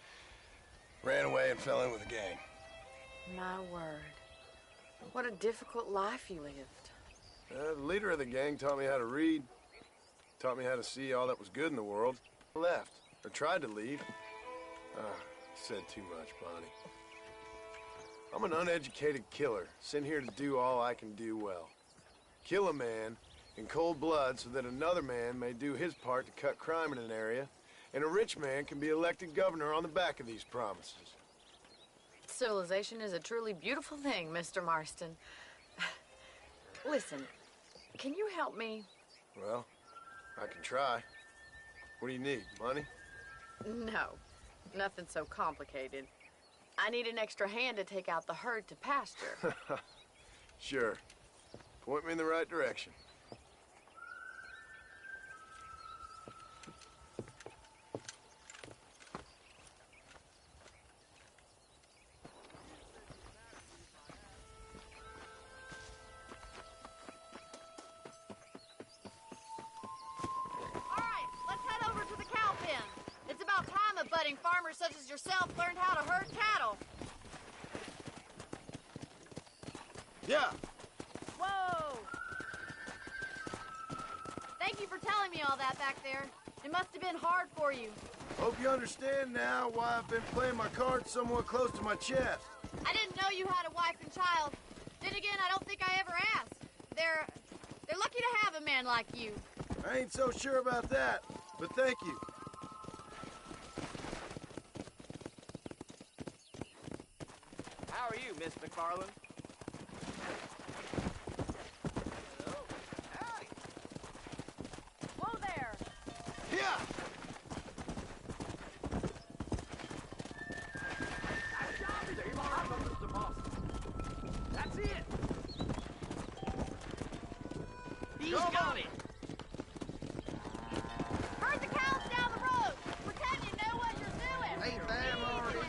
ran away and fell in with a gang. My word. What a difficult life you lived. The leader of the gang taught me how to read, taught me how to see all that was good in the world. I left, or tried to leave. Said too much, Bonnie. I'm an uneducated killer, sent here to do all I can do well. Kill a man in cold blood so that another man may do his part to cut crime in an area, and a rich man can be elected governor on the back of these promises. Civilization is a truly beautiful thing, Mr. Marston. Listen, can you help me? Well, I can try. What do you need, money? No, nothing so complicated. I need an extra hand to take out the herd to pasture. Sure. Point me in the right direction. Farmers such as yourself learned how to herd cattle. Yeah. Whoa! Thank you for telling me all that back there. It must have been hard for you. Hope you understand now why I've been playing my cards somewhat close to my chest. I didn't know you had a wife and child. Then again, I don't think I ever asked. They're lucky to have a man like you. I ain't so sure about that, but thank you. How are you, Miss McFarland? Whoa there! Yeah! Nice job, Mr. Awesome, Mr. Boston. That's it! He's got it! Herd the cows down the road! Pretend you know what you're doing! Ain't that already?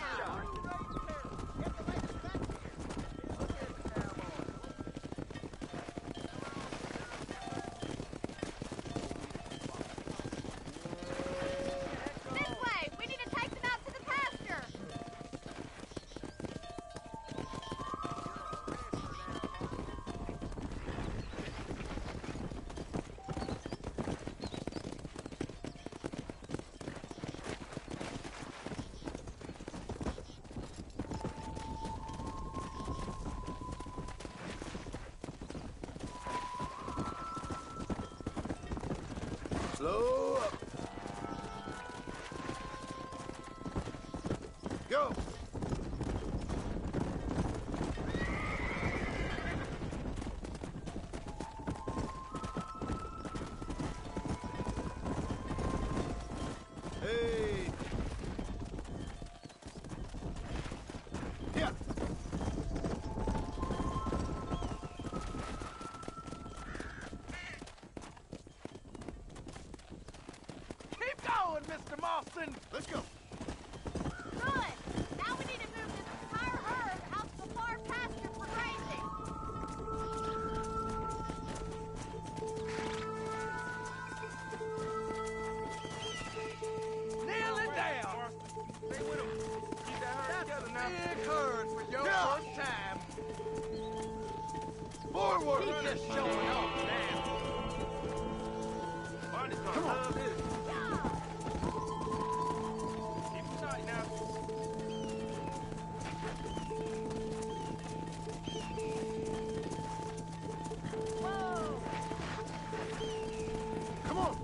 Slow up. Go. Hey. Yeah. Keep going, Mr. Marston. Let's go. Good. Now we need to move this entire herd out to the far pasture for grazing. Nail it down. Stay with him. Keep that herd together now. Big herd for your Yeah. first time. Forward. He's just showing off now. Barney's gonna love this. Keep it tight now. Come on.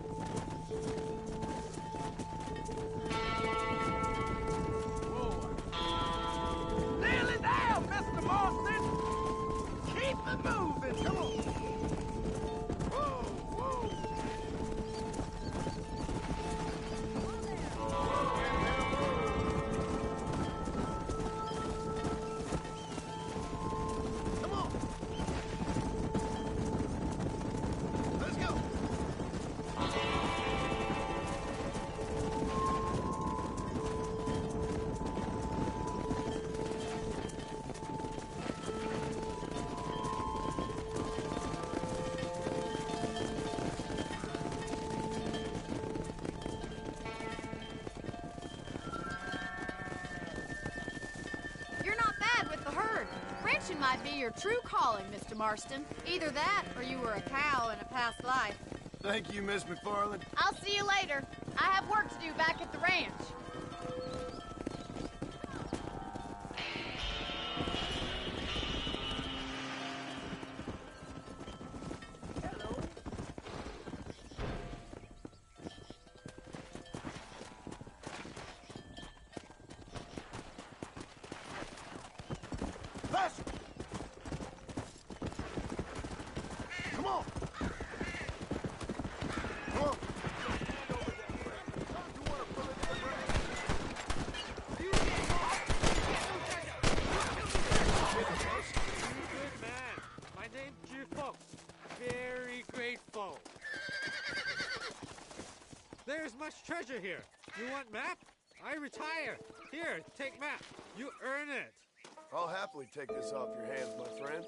Nail it down, Mr. Marston. Keep it moving. Come on. Whoa, whoa. Come on. Let's go. You're not bad with the herd. Ranching might be your true calling, Mr. Marston. Either that, or you were a cow in a past life. Thank you, Miss McFarland. I'll see you later. I have work to do back at the ranch. Faster. Come on. Come on. Good man. My name's Jufo. Very grateful. There's much treasure here. You want map? I retire. Here, take map. You earn it. I'll happily take this off your hands, my friend.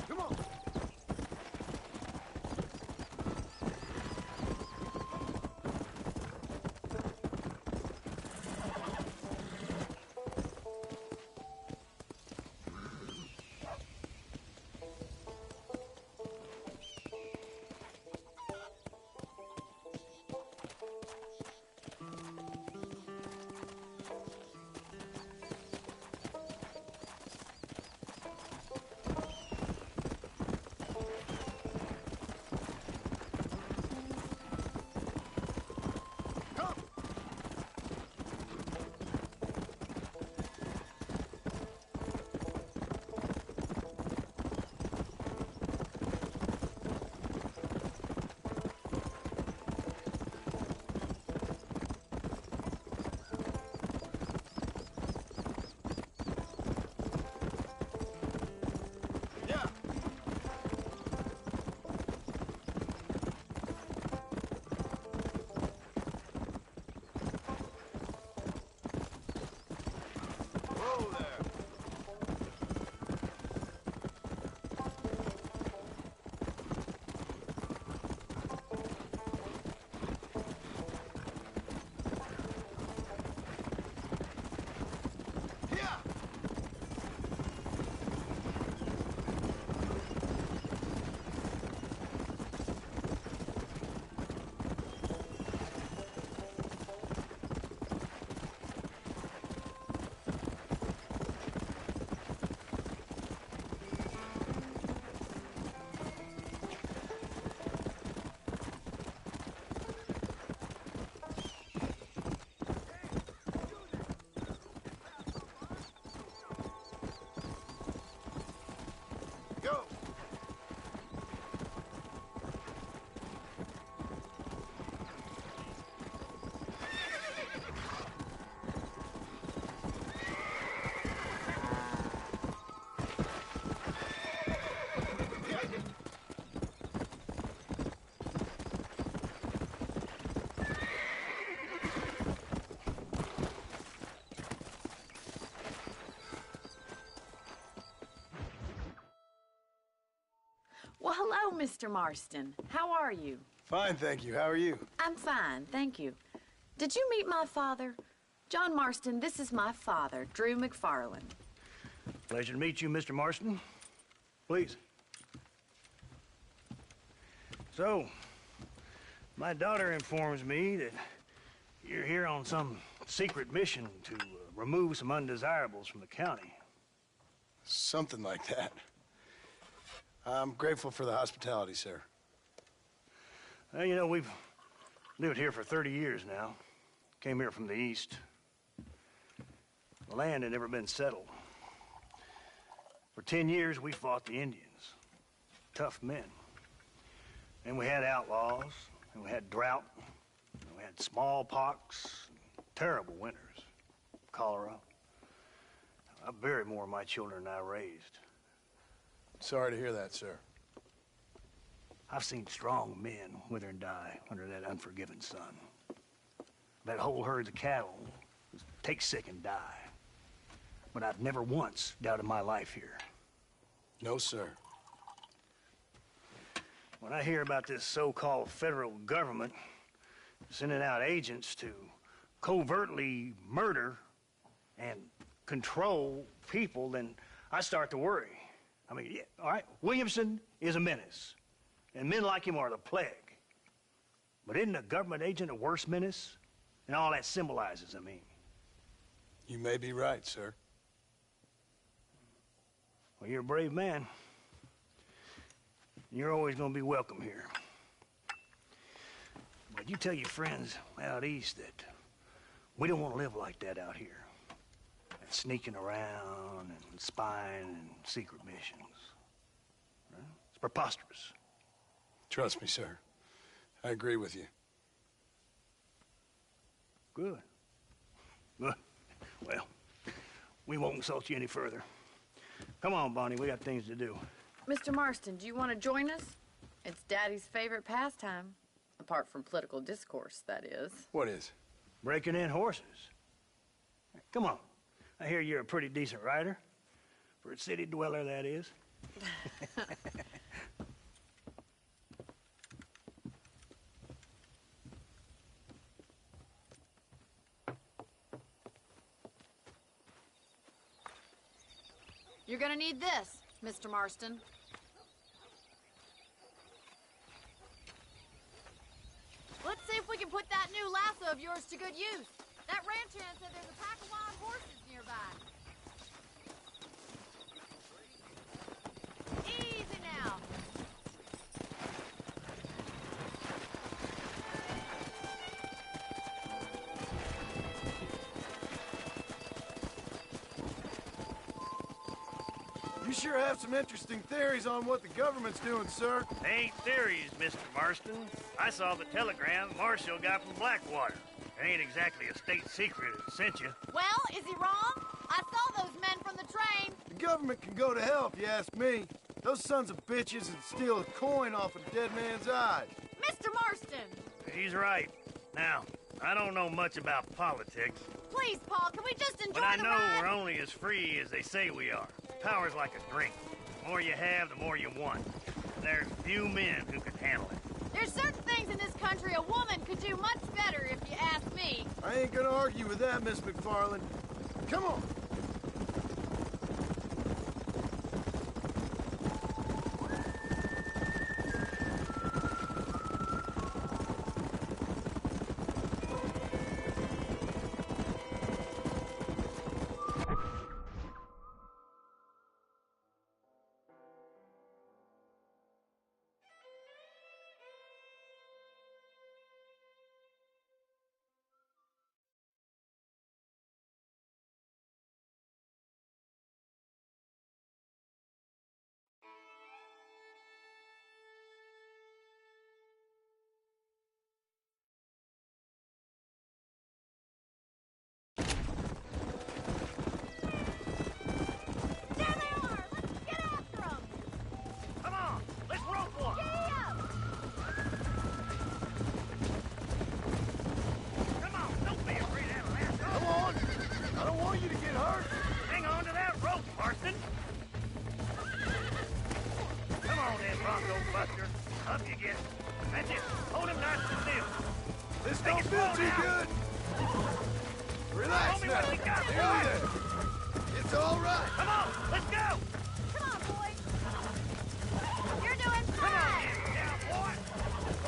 Come on. Mr. Marston. How are you? Fine, thank you. How are you? I'm fine, thank you. Did you meet my father? John Marston, this is my father, Drew McFarland. Pleasure to meet you, Mr. Marston. Please. So, my daughter informs me that you're here on some secret mission to remove some undesirables from the county. Something like that. I'm grateful for the hospitality, sir. Well, you know, we've lived here for 30 years now. Came here from the east. The land had never been settled. For 10 years, we fought the Indians. Tough men. And we had outlaws, and we had drought, and we had smallpox, terrible winters, cholera. I buried more of my children than I raised. Sorry to hear that, sir. I've seen strong men wither and die under that unforgiving sun. That whole herds of cattle take sick and die. But I've never once doubted my life here. No, sir. When I hear about this so-called federal government sending out agents to covertly murder and control people, then I start to worry. I mean, yeah, all right, Williamson is a menace, and men like him are the plague. But isn't a government agent a worse menace? And all that symbolizes, I mean. You may be right, sir. Well, you're a brave man. You're always going to be welcome here. But you tell your friends out east that we don't want to live like that out here. And sneaking around and spying and secret missions. Right? It's preposterous. Trust me, sir. I agree with you. Good. Good. Well, we won't insult you any further. Come on, Bonnie, we got things to do. Mr. Marston, do you want to join us? It's Daddy's favorite pastime. Apart from political discourse, that is. What is? Breaking in horses. Come on. I hear you're a pretty decent rider. For a city dweller, that is. You're gonna need this, Mr. Marston. Let's see if we can put that new lasso of yours to good use. That ranch hand said there's a pack of wild horses nearby. Easy now. You sure have some interesting theories on what the government's doing, sir. They ain't theories, Mr. Marston. I saw the telegram Marshall got from Blackwater. It ain't exactly a state secret it sent you. Well, is he wrong? I saw those men from the train. The government can go to hell if you ask me. Those sons of bitches would steal a coin off a dead man's eyes. Mr. Marston! He's right. Now, I don't know much about politics. Please, Paul, can we just enjoy But I the know ride? we're only as free as they say we are. Power's like a drink. The more you have, the more you want. There's few men who can handle it. There's certain things in this country a woman could do much better, if you ask me. I ain't gonna argue with that, Miss McFarland. Come on. This don't feel too good. Relax now. Nearly there. It's all right. Come on, let's go! Come on, boys. You're doing fine. Yeah, boy!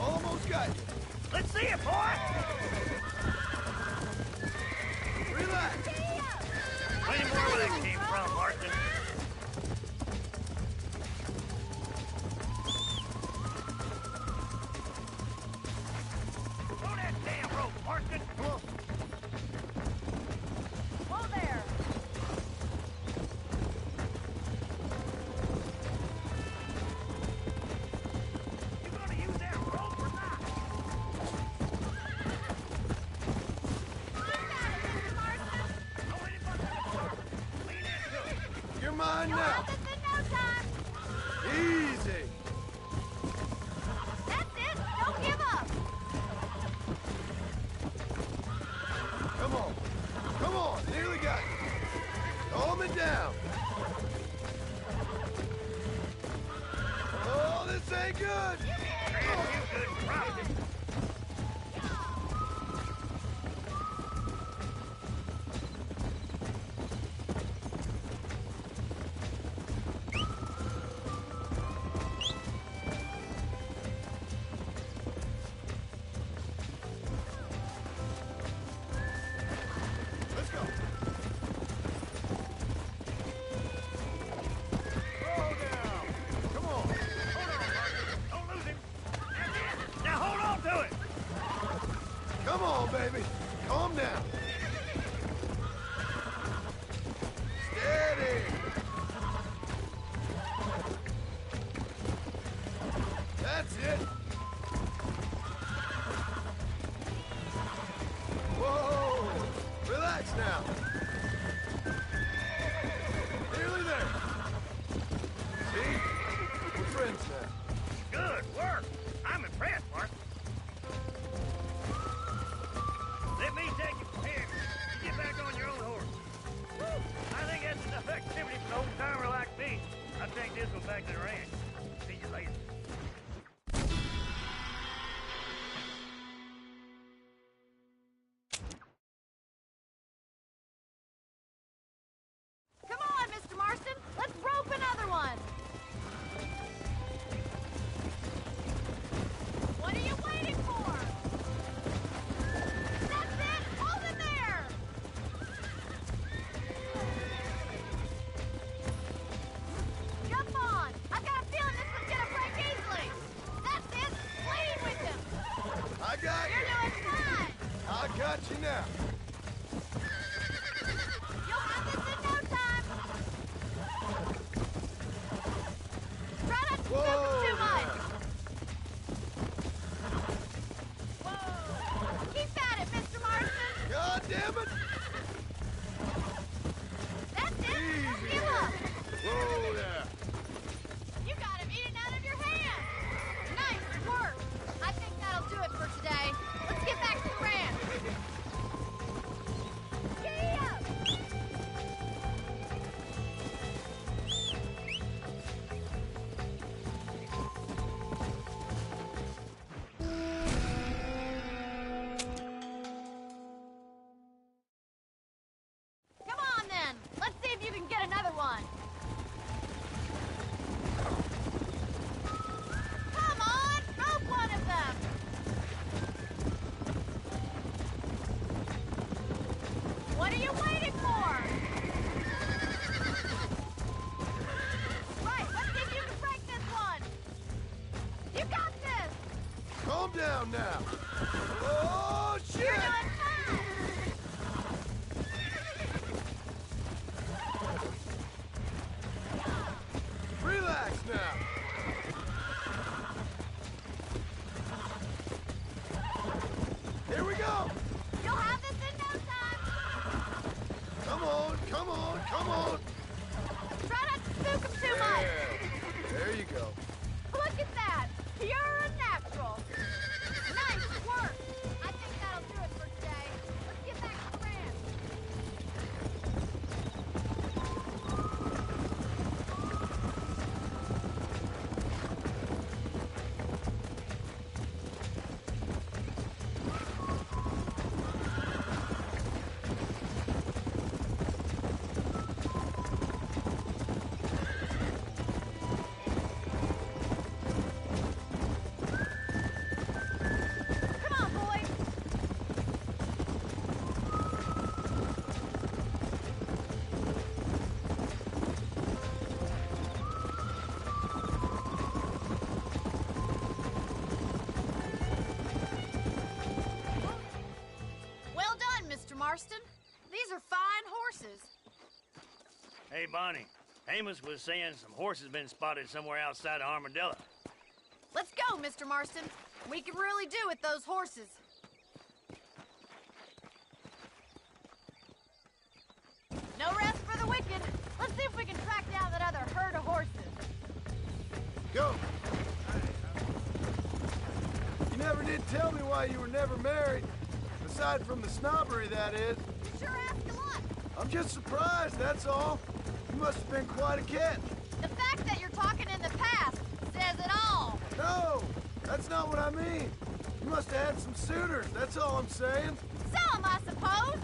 Almost got you. Let's see it, boy! Relax. Plenty more where that came from, Marston. Throw that damn rope, Marston! Come on. Whoa there. You gonna use that rope or not? You're mine You'll now. have this in no time. Easy. That's it. Don't give up. Come on. Come on. Nearly got you. Calm it down. Oh, this ain't good. Let's go. Slow down. Come on. Don't lose him. That's it. Now hold on to it. Come on, baby. Calm down. Steady. That's it. Whoa. Relax now. Nearly there. See? We're friends now. Good work. I'm impressed, Mark. Let me take you from here. You get back on your own horse. Woo. I think that's enough activity for an old-timer like me. I'll take this one back to the ranch. See you later. Come on, Mr. Marston. Let's rope another one. What are you waiting for? That's it. Hold it there. Jump on. I've got a feeling this one's gonna break easily. That's it. Lead with him. I got You're you. doing fine. I got you now. You'll have this in no time. Try not to spook him too much. Whoa. Keep at it, Mr. Marston. God damn it. That's it. Don't give up. Whoa there. You got him eating out of your hand. Nice work. I think that'll do it for today. Let's get back to the ranch. Giddy up. Come on then. Let's see if you can get another one. Come on, rope one of them. What are you waiting for? Right, let's see if you can break this one. You got this. Calm down now. Oh, shit. You're doing fine. Relax now. Here we go. You'll have this in no time. Come on, come on, come on. Try not to spook him too much. Yeah. There you go. Look at that. Pure and natural. Nice work. I think that'll do it for today. Let's get back to the ranch. Marston. These are fine horses. Hey, Bonnie. Amos was saying some horses been spotted somewhere outside of Armadillo. Let's go, Mr. Marston. We can really do with those horses. No rest for the wicked. Let's see if we can track down that other herd of horses. Go! You never did tell me why you were never married. Aside from the snobbery, that is. You sure ask a lot. I'm just surprised, that's all. You must have been quite a catch. The fact that you're talking in the past says it all. No, that's not what I mean. You must have had some suitors, that's all I'm saying. Some, I suppose.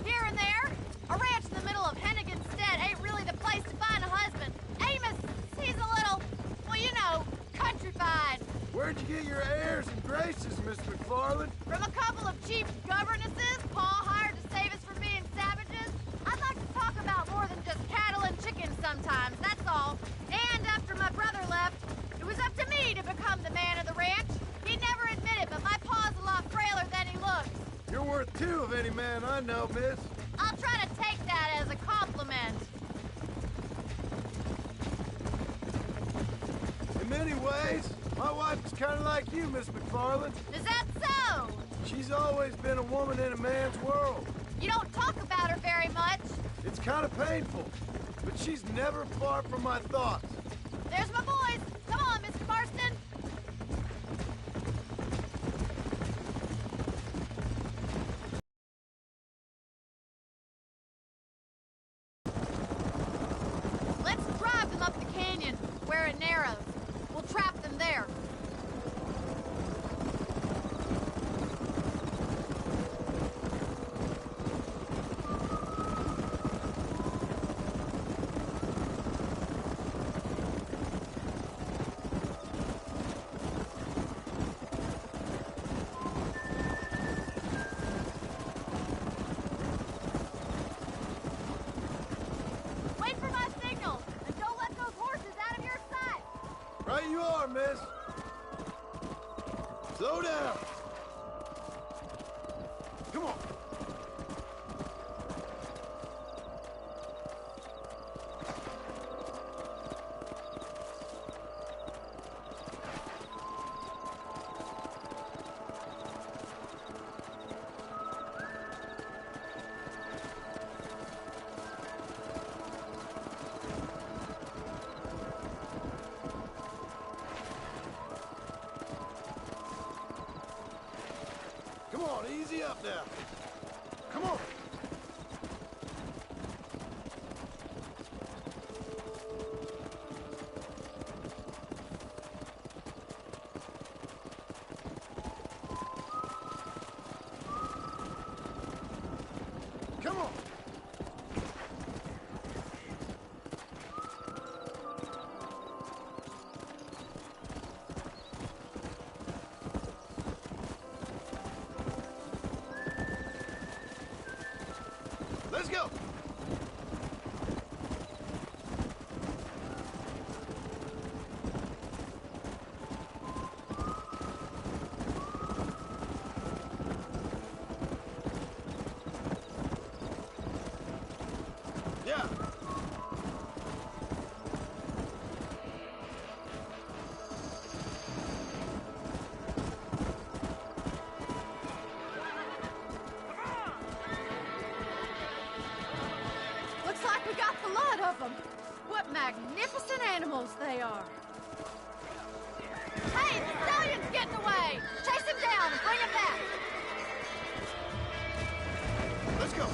Here and there. A ranch in the middle of Hennigan's Stead ain't really the place to find a husband. Amos, he's a little, well, you know, countrified. Where'd you get your airs and graces, Miss McFarland? From a couple of cheap governesses Pa hired to save us from being savages. I'd like to talk about more than just cattle and chickens sometimes, that's all. And after my brother left, it was up to me to become the man of the ranch. He never admitted, but my pa's a lot frailer than he looks. You're worth two of any man I know, miss. I'll try to take that as a compliment. In many ways, my wife is kind of like you, Miss McFarland. Is that so? She's always been a woman in a man's world. You don't talk about her very much. It's kind of painful, but she's never far from my thoughts. There's my boys. Come on, Mr. Marston. Let's drive them up the canyon, where it narrows. We'll trap them there. Wait for my signal, and don't let those horses out of your sight. Right you are, miss. Slow down. Come on. Come on, easy up now. Come on. Come on. Let's go. Yeah. Looks like we got the lot of them. What magnificent animals they are. Hey, the stallion's getting away. Chase him down and bring him back. Let's go.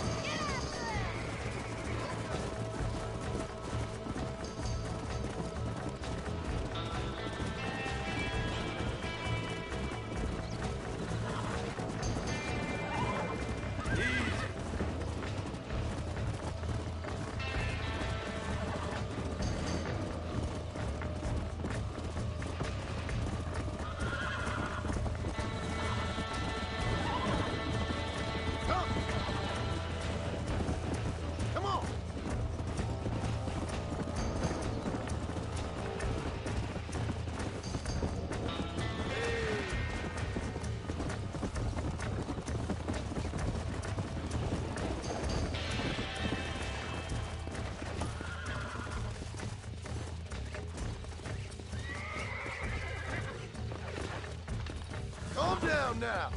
now.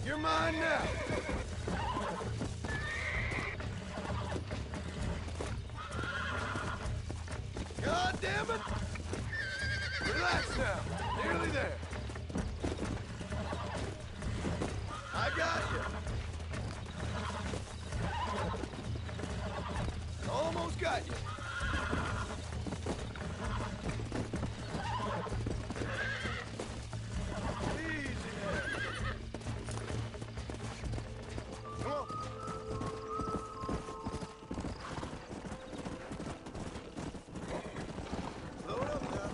You're mine now. God damn it! Relax now. Nearly there. I got you. Almost got you. Easy there. Come on. Load up now.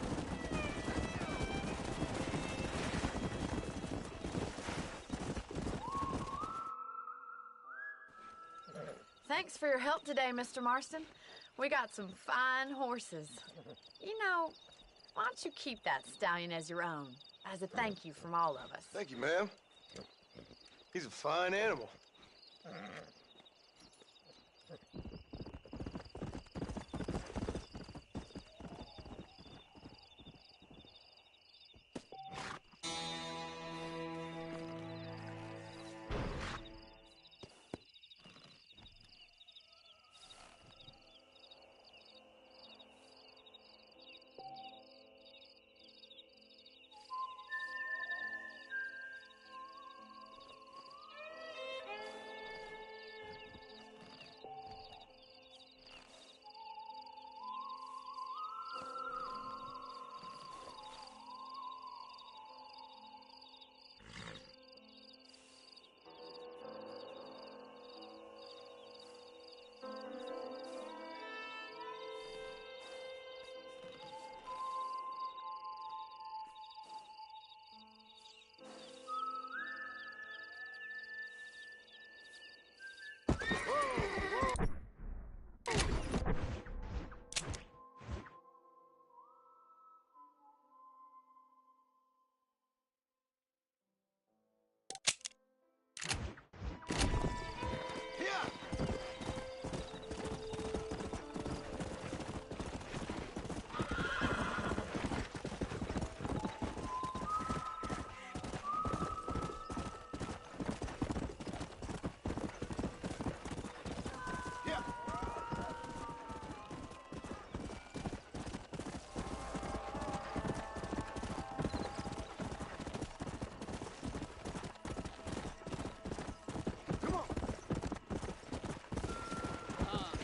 Thanks for your help today, Mr. Marston. We got some fine horses. You know, why don't you keep that stallion as your own, as a thank you from all of us? Thank you, ma'am. He's a fine animal.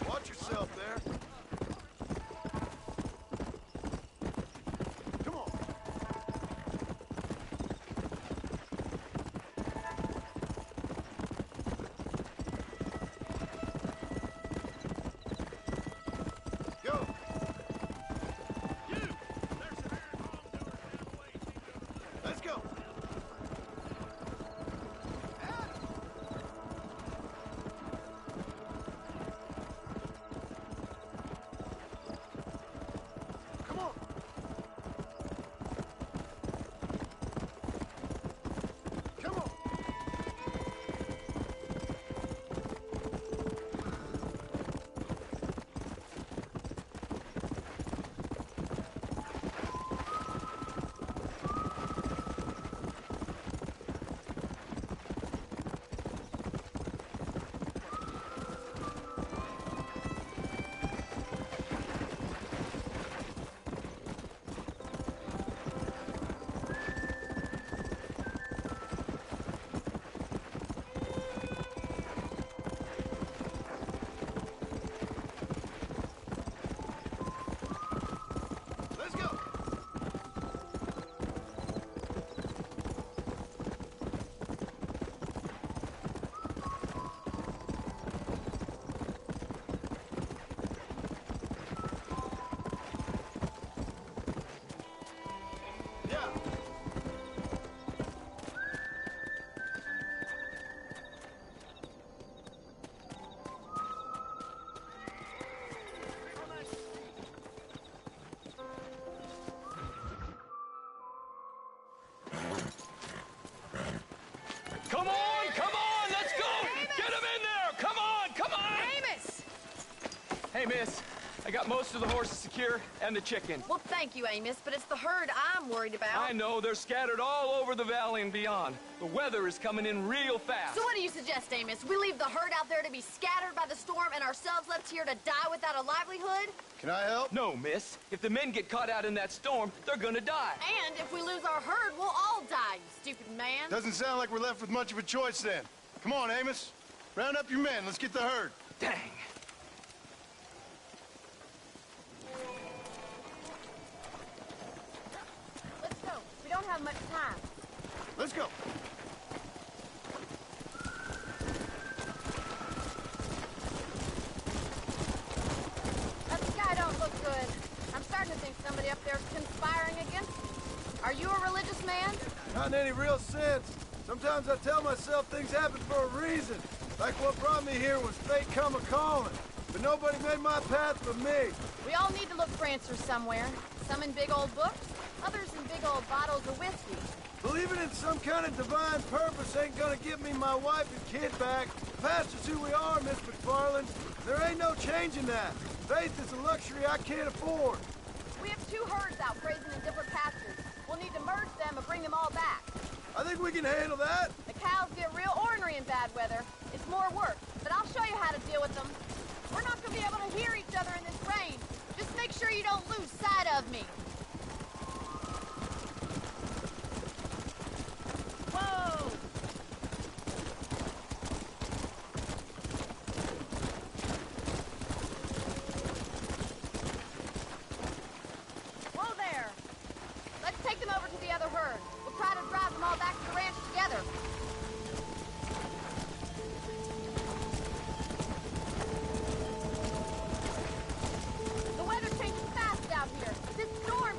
Watch yourself there. Come on. Go. You. There's an errand wrongdoer down the way. Let's go. Come on, let's go! Amos! Get him in there! Come on! Amos! Hey, miss. I got most of the horses secure and the chickens. Well, thank you, Amos, but it's the herd I'm worried about. I know, they're scattered all over the valley and beyond. The weather is coming in real fast. So what do you suggest, Amos? We leave the herd out there to be scattered by the storm and ourselves left here to die without a livelihood? Can I help? No, miss. If the men get caught out in that storm, they're gonna die. And if we lose our herd, we'll all die, you stupid man. Doesn't sound like we're left with much of a choice then. Come on, Amos. Round up your men. Let's get the herd. Dang. Let's go. We don't have much time. Let's go. That sky don't look good. I'm starting to think somebody up there's conspiring against me. Are you a religious man? Not in any real sense. Sometimes I tell myself things happen for a reason. Like what brought me here was fate come a-calling. But nobody made my path but me. We all need to look for answers somewhere. Some in big old books, others in big old bottles of whiskey. Believing in some kind of divine purpose ain't gonna give me my wife and kid back. The past is who we are, Miss McFarland. There ain't no changing that. Faith is a luxury I can't afford. We have 2 herds out grazing in different pastures. We'll need to merge them and bring them all back. I think we can handle that. The cows get real ornery in bad weather. It's more work, but I'll show you how to deal with them. We're not gonna be able to hear each other in this rain. Just make sure you don't lose sight of me. Whoa! Whoa there! Let's take them over to the other herd. We'll try to drive them all back to the ranch together. The weather's changing fast out here. This storm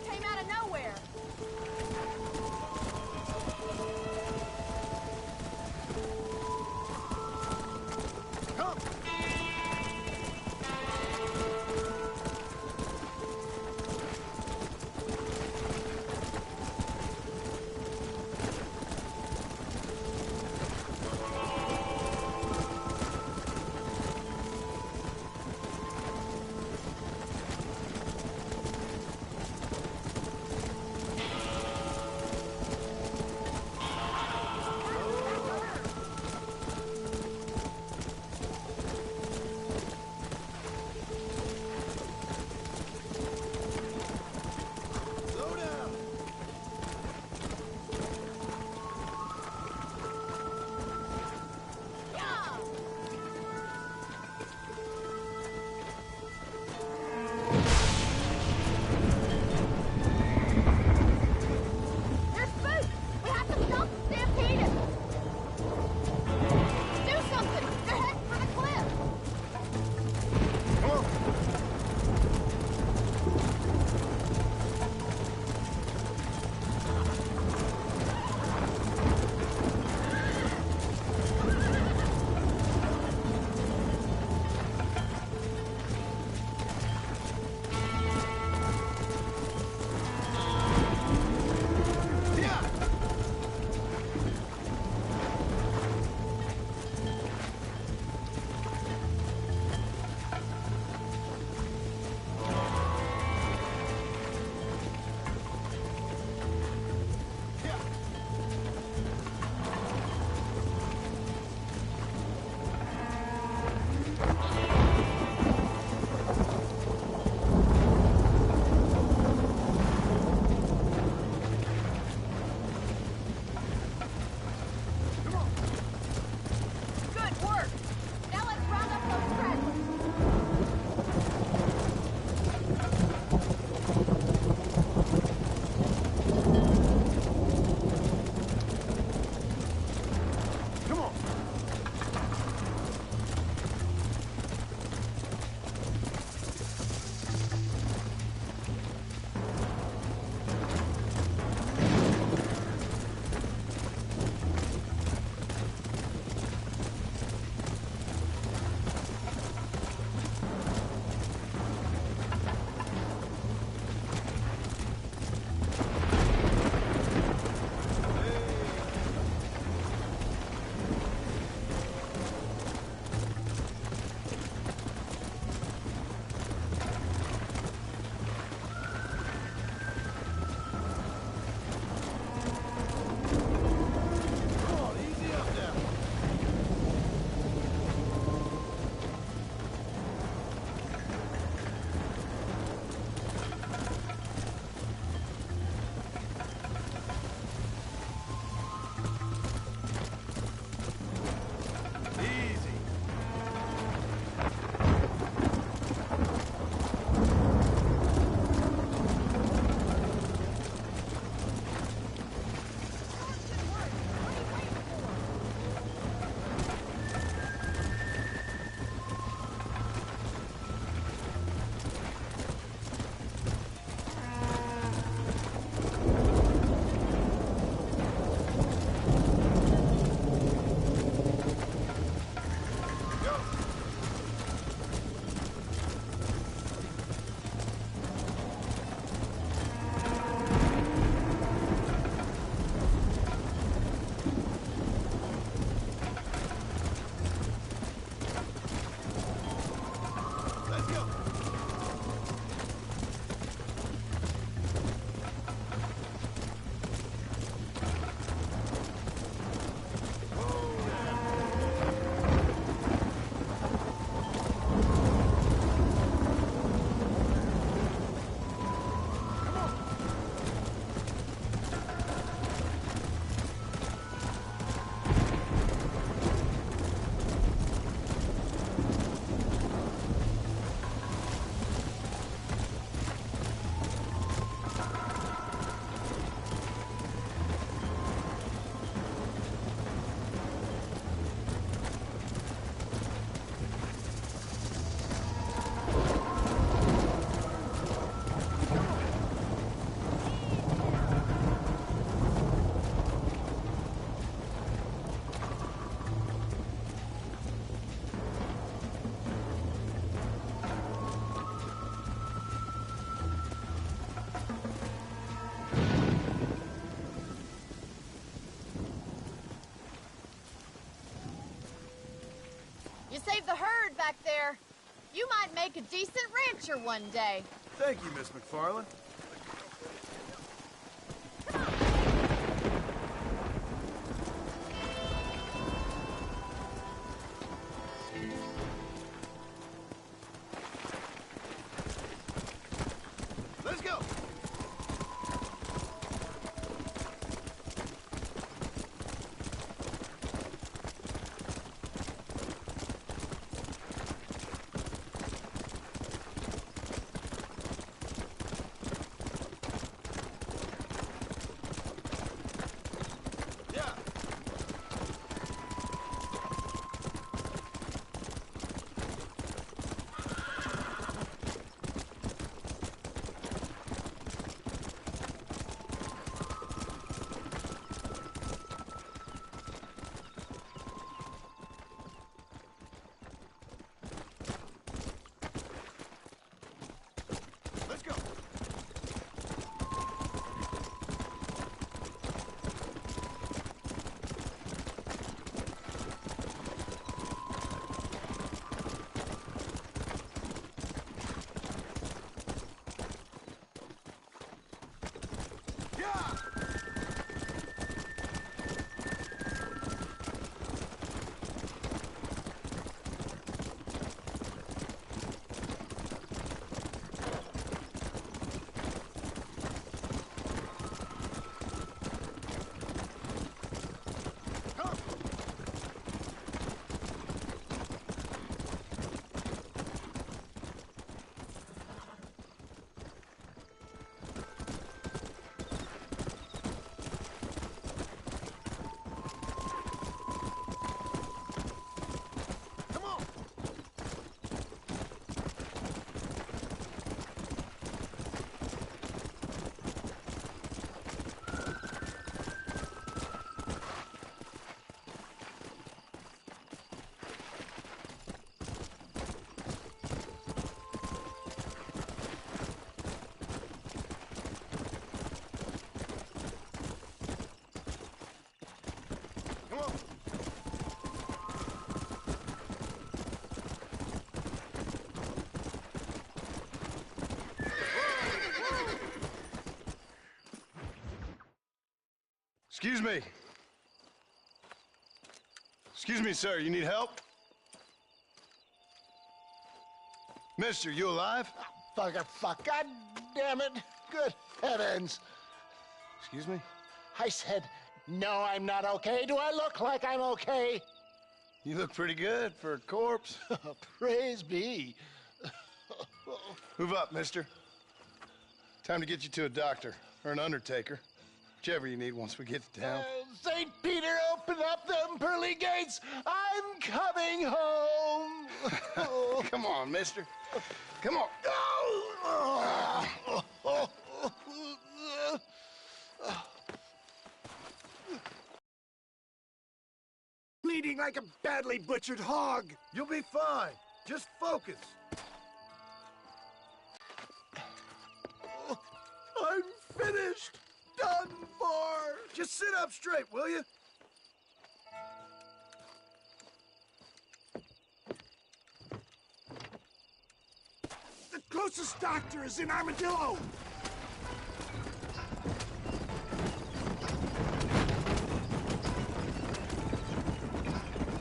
You saved the herd back there. You might make a decent rancher one day. Thank you, Miss McFarland. Let's go! Excuse me. Excuse me, sir. You need help? Mister, you alive? Fuck. God damn it. Good heavens. Excuse me? I said, no, I'm not okay. Do I look like I'm okay? You look pretty good for a corpse. Praise be. Move up, mister. Time to get you to a doctor or an undertaker. Whichever you need once we get to town. St. Peter, open up them pearly gates. I'm coming home. Come on, mister. Come on. Bleeding like a badly butchered hog. You'll be fine. Just focus. I'm finished. Done for. Just sit up straight, will you? The closest doctor is in Armadillo.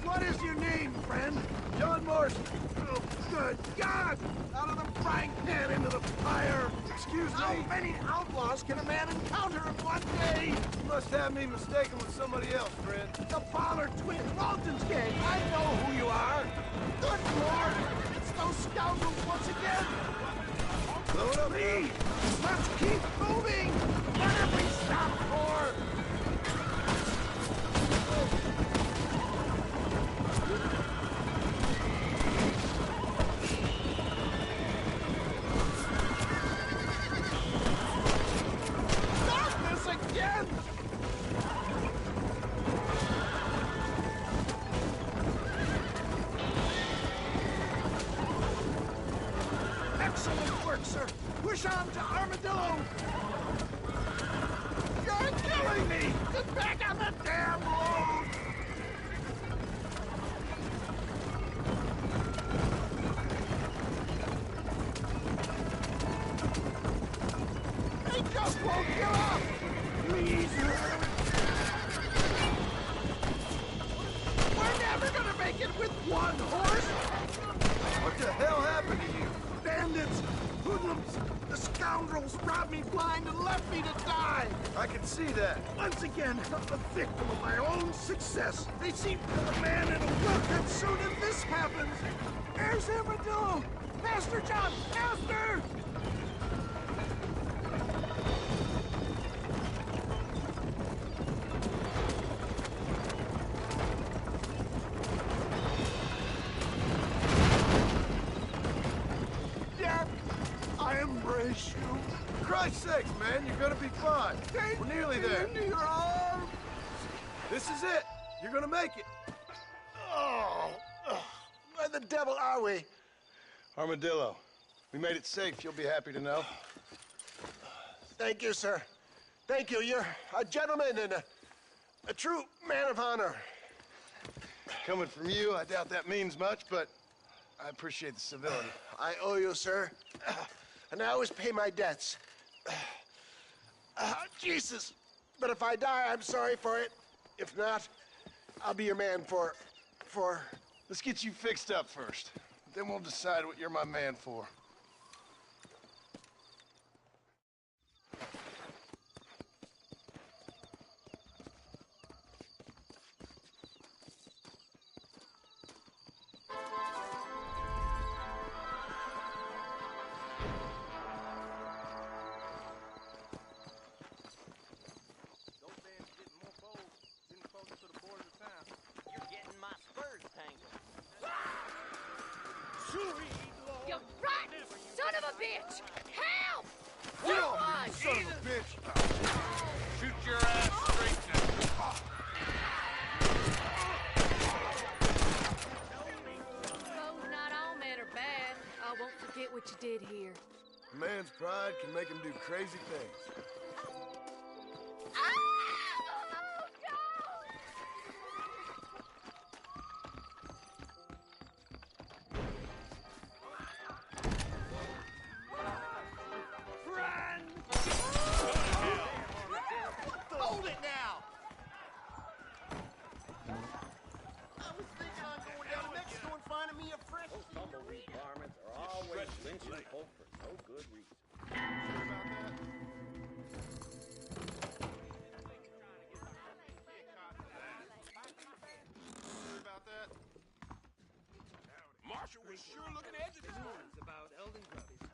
What is your name, friend? John Marston. Oh, good God! Out of the frying pan into the fire. Excuse me. How many outlaws can a man encounter in one day? You must have me mistaken with somebody else, friend. The Pollard twins, Walton's gang. I know who you are. Good Lord! It's those scoundrels once again. Load up. Please, let's keep moving. What have we stopped for? Again! Excellent work, sir. Push on to Armadillo. You're killing me. Get back on the damn road. One horse? What the hell happened to you? Bandits! Hoodlums! The scoundrels robbed me blind and left me to die! I can see that. Once again, I'm the victim of my own success. They seem to put a man in a rut as soon as this happens. There's Armadillo! Master John! Master! Yeah, I embrace you. For Christ's sakes, man, you're gonna be fine. We're nearly there. Into your arms. This is it. You're gonna make it. Oh, where the devil are we? Armadillo, we made it safe. You'll be happy to know. Thank you, sir. Thank you. You're a gentleman and a true man of honor. Coming from you, I doubt that means much, but I appreciate the civility. I owe you, sir. And I always pay my debts. Jesus. But if I die, I'm sorry for it. If not, I'll be your man for... Let's get you fixed up first. Then we'll decide what you're my man for. You're getting my spurs tangled. You rotten son of a bitch! Help! Get Who off me, you was? son of a bitch! Shoot your ass straight now. Suppose not all men are bad. I won't forget what you did here. A man's pride can make him do crazy things. Hold it now! I was thinking on going down to Mexico and finding me a fresh... Those tumbleweed varmints are always lynching folk for no good reason. Marshall was sure looking edgy this morning. About Elden Grub is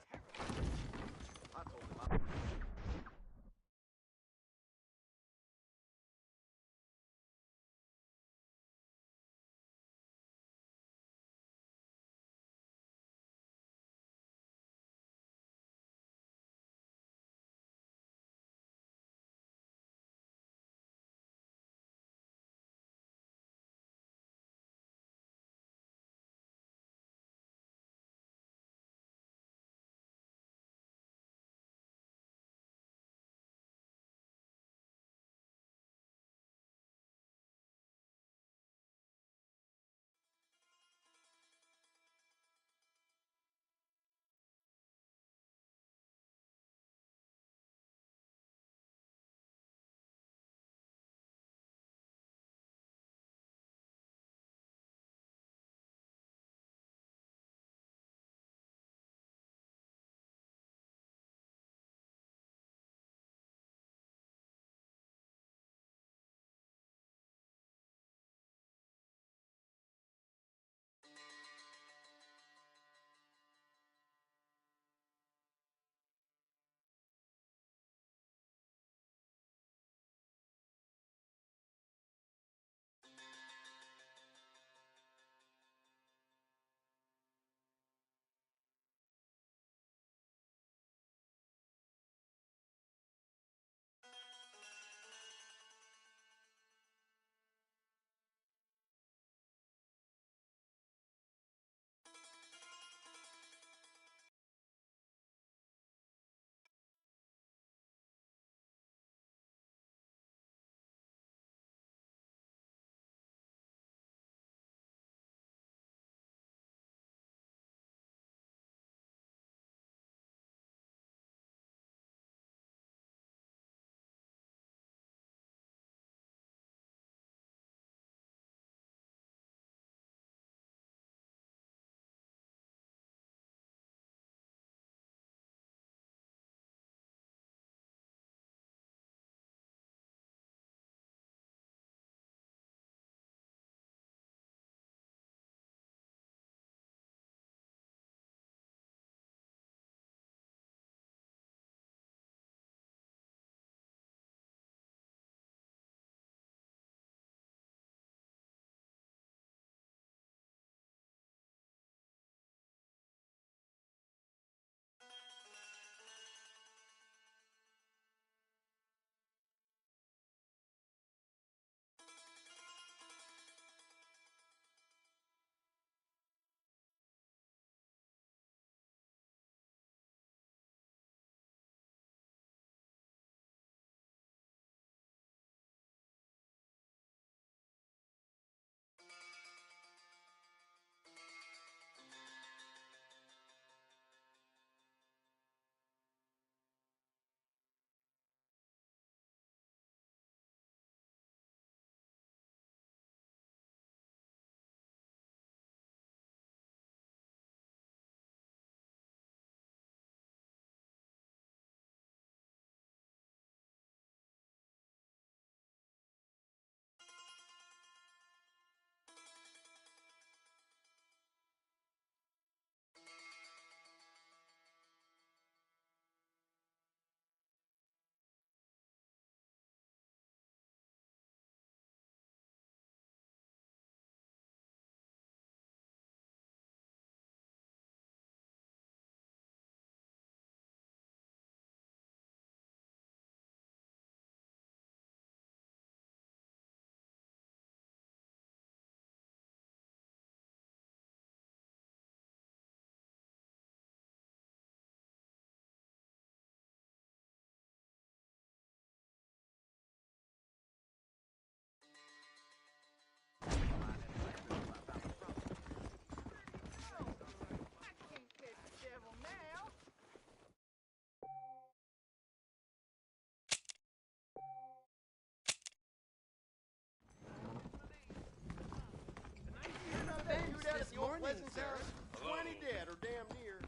Pleasant's house, 20 dead or damn near.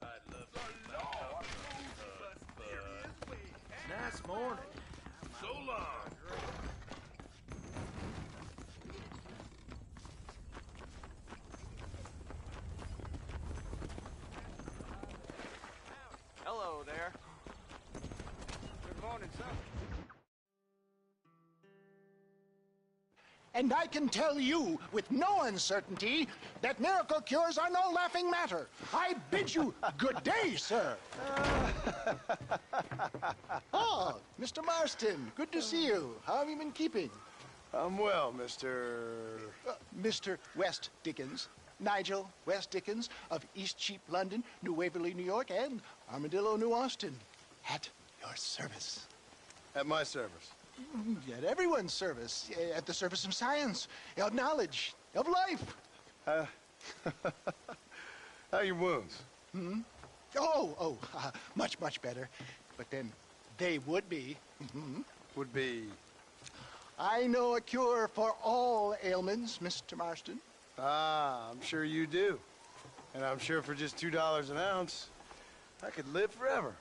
I'd love Nice morning. So long. Hello there. Good morning, sir. And I can tell you with no uncertainty that miracle cures are no laughing matter. I bid you good day, sir. Oh, Mr. Marston, good to see you. How have you been keeping? I'm well, Mr. Mr. West Dickens. Nigel West Dickens of East Cheap, London, New Waverly, New York, and Armadillo, New Austin. At your service. At my service. At everyone's service. At the service of science, of knowledge, of life. How are your wounds? Much, much better. But then they would be. Would be? I know a cure for all ailments, Mr. Marston. Ah, I'm sure you do. And I'm sure for just $2 an ounce, I could live forever.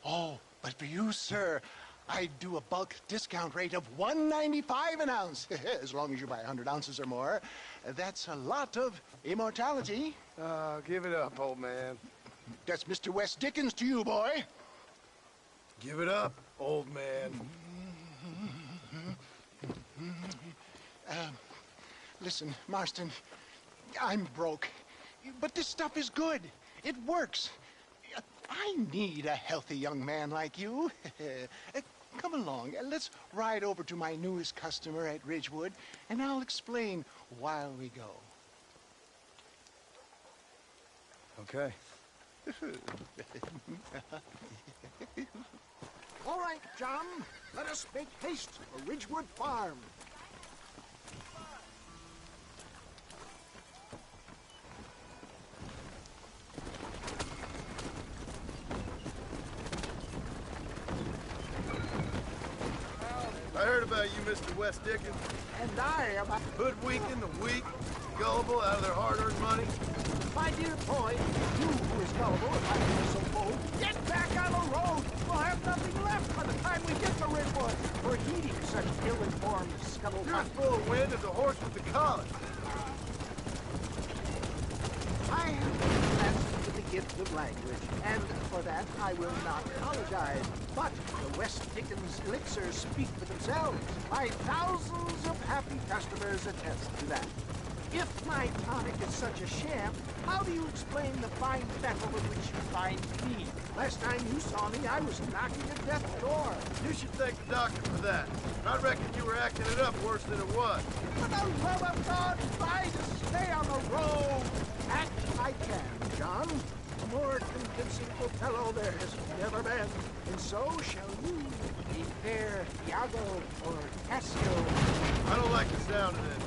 Oh, but for you, sir, I do a bulk discount rate of $1.95 an ounce, as long as you buy 100 ounces or more. That's a lot of immortality. Give it up, old man. That's Mr. West Dickens to you, boy. Give it up, old man. Listen, Marston, I'm broke, but this stuff is good. It works. I need a healthy young man like you. Come along, let's ride over to my newest customer at Ridgewood, and I'll explain while we go. Okay. All right, John, let us make haste for Ridgewood Farm. I heard about you, Mr. West Dickens. And I am a hoodwinking the weak, gullible out of their hard-earned money. My dear boy, you who is gullible, if I can be so bold, get back on the road! We'll have nothing left by the time we get to Ridgewood for heeding such ill-informed scuttlebutt. You're as full of wind as a horse with the collar. I have been blessed with the gift of language, and for that I will not apologize. But the West Dickens elixirs speak for themselves. My thousands of happy customers attest to that. If my tonic is such a sham, how do you explain the fine metal with which you find me? Last time you saw me, I was knocking at death's door. You should thank the doctor for that. I reckon you were acting it up worse than it was. For the love of God, try to stay on the road. Act I can, John. A more convincing Othello there has never been. And so shall you, a fair Iago or Cassio. I don't like the sound of it.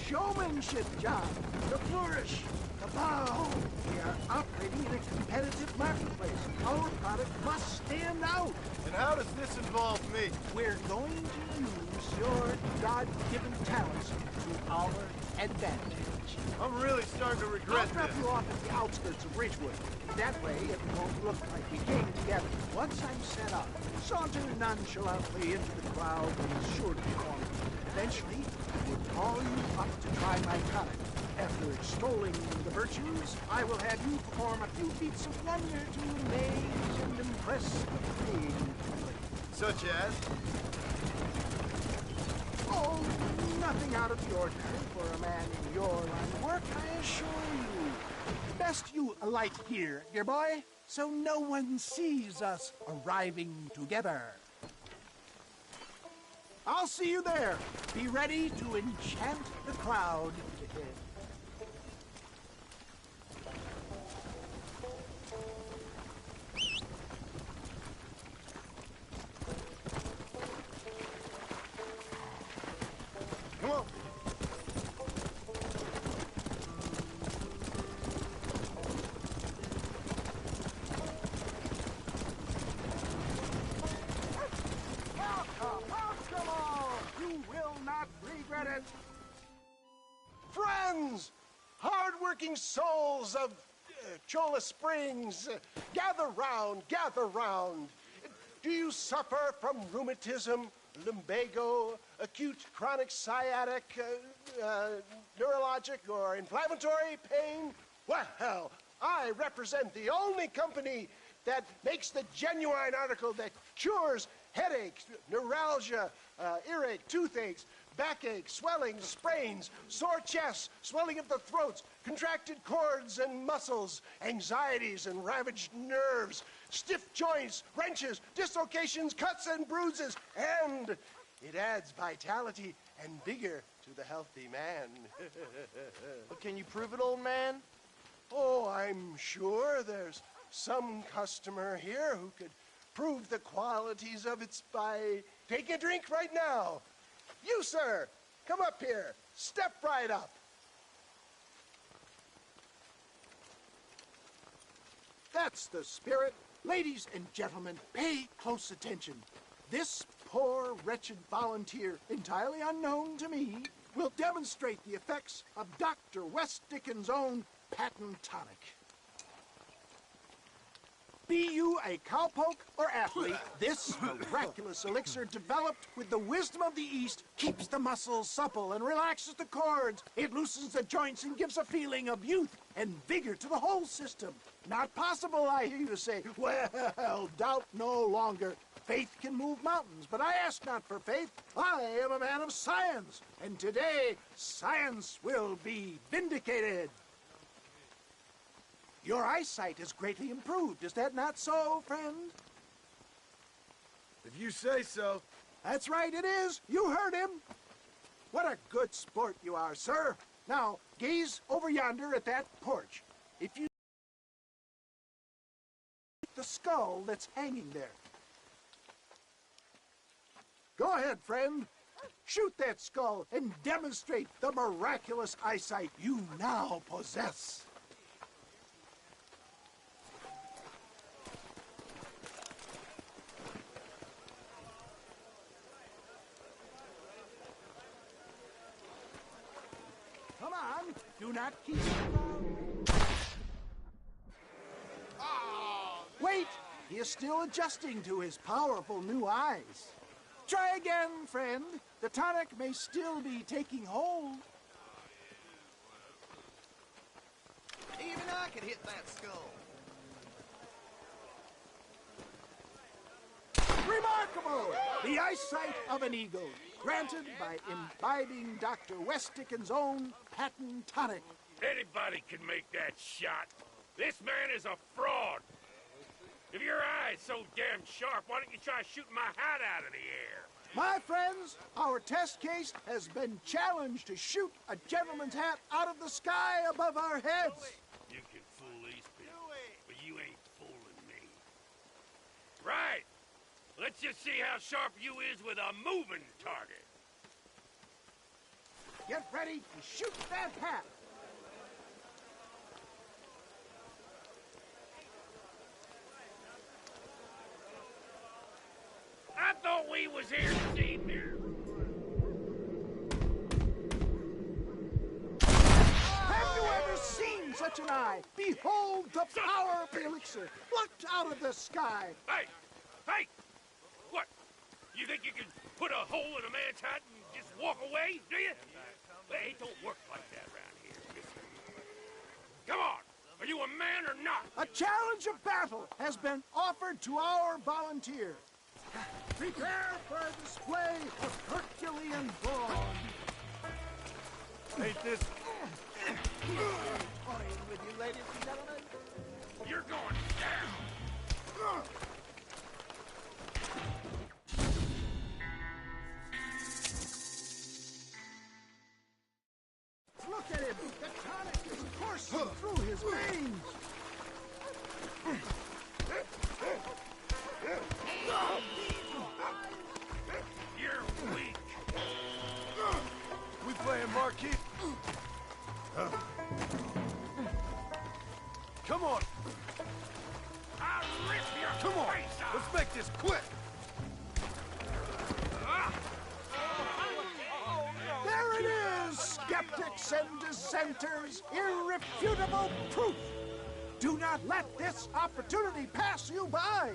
Showmanship, John. The flourish, the bow. We are operating in a competitive marketplace. Our product must stand out. And how does this involve me? We're going to use your God-given talents to our advantage. I'm really starting to regret I'll drop you off at the outskirts of Ridgewood. That way, it won't look like we came together. Once I'm set up, saunter nonchalantly into the crowd and is sure to perform. Eventually, I will call you up to try my tonic. After extolling the virtues, I will have you perform a few feats of wonder to amaze and impress the praying public. Such as? Oh, nothing out of the ordinary for a man in your line of work, I assure you. Best you alight here, dear boy, so no one sees us arriving together. I'll see you there. Be ready to enchant the crowd. Come on. You will not regret it. Friends, hard work hardworking souls of Cholla Springs, gather round, gather round. Do you suffer from rheumatism, lumbago, acute chronic sciatic, neurologic, or inflammatory pain? Well, I represent the only company that makes the genuine article that cures headaches, neuralgia, earache, toothaches, backache, swelling, sprains, sore chests, swelling of the throats, contracted cords and muscles, anxieties and ravaged nerves, stiff joints, wrenches, dislocations, cuts and bruises, and it adds vitality and vigor to the healthy man. But can you prove it, old man? Oh, I'm sure there's some customer here who could prove the qualities of it by taking a drink right now. You, sir, come up here. Step right up. That's the spirit. Ladies and gentlemen, pay close attention. This poor, wretched volunteer, entirely unknown to me, will demonstrate the effects of Dr. West Dickens' own patent tonic. Be you a cowpoke or athlete, this miraculous elixir developed with the wisdom of the East keeps the muscles supple and relaxes the cords. It loosens the joints and gives a feeling of youth and vigor to the whole system. Not possible, I hear you say. Well, doubt no longer. Faith can move mountains, but I ask not for faith. I am a man of science, and today science will be vindicated. Your eyesight has greatly improved. Is that not so, friend? If you say so. That's right, it is. You heard him. What a good sport you are, sir. Now, gaze over yonder at that porch. If you the skull that's hanging there. Go ahead, friend. Shoot that skull and demonstrate the miraculous eyesight you now possess. Come on, do not keep around. Wait, he is still adjusting to his powerful new eyes. Try again, friend. The tonic may still be taking hold. Even I could hit that skull. Remarkable! The eyesight of an eagle, granted by imbibing Dr. West Dickens' own patent tonic. Anybody can make that shot. This man is a fraud. If your eye's so damn sharp, why don't you try shooting my hat out of the air? My friends, our test case has been challenged to shoot a gentleman's hat out of the sky above our heads. You can fool these people, but you ain't fooling me. Right. Let's just see how sharp you is with a moving target. Get ready to shoot that hat. I thought we was here to see mirrors. Have you ever seen such an eye? Behold the power of the elixir plucked out of the sky. Hey! Hey! What? You think you can put a hole in a man's hat and just walk away, do you? Hey, it don't work like that around here, mister. Come on! Are you a man or not? A challenge of battle has been offered to our volunteer. Prepare for a display of Herculean brawn. Ain't this... Toying with you, ladies and gentlemen. You're going down. Look at him. The tonic is coursing through his veins. You're weak. We playing marquee? Come on. I'll rip your Come on. face off. Let's make this quick. There it is, skeptic. facts and dissenters, irrefutable proof. Do not let this opportunity pass you by.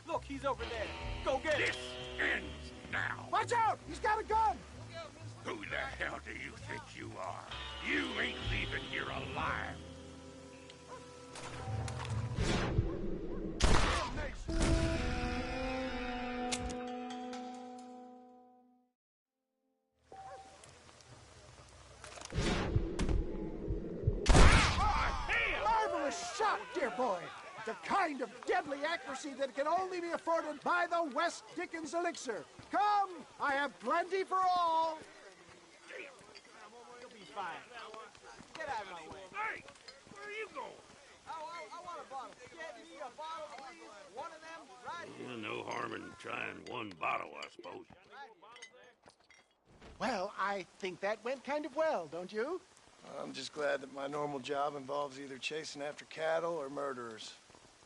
Look, he's over there. Go get him. This ends now. Watch out! He's got a gun! Who the hell do you think you are? You ain't leaving here alive. Marvelous shot, dear boy. The kind of deadly accuracy that can only be afforded by the West Dickens elixir. Come, I have plenty for all. You'll be fine. Get out of my way. Hey, where are you going? I want a bottle. Get me a bottle, please. One of them right here. No harm in trying one bottle, I suppose. Well, I think that went kind of well, don't you? I'm just glad that my normal job involves either chasing after cattle or murderers.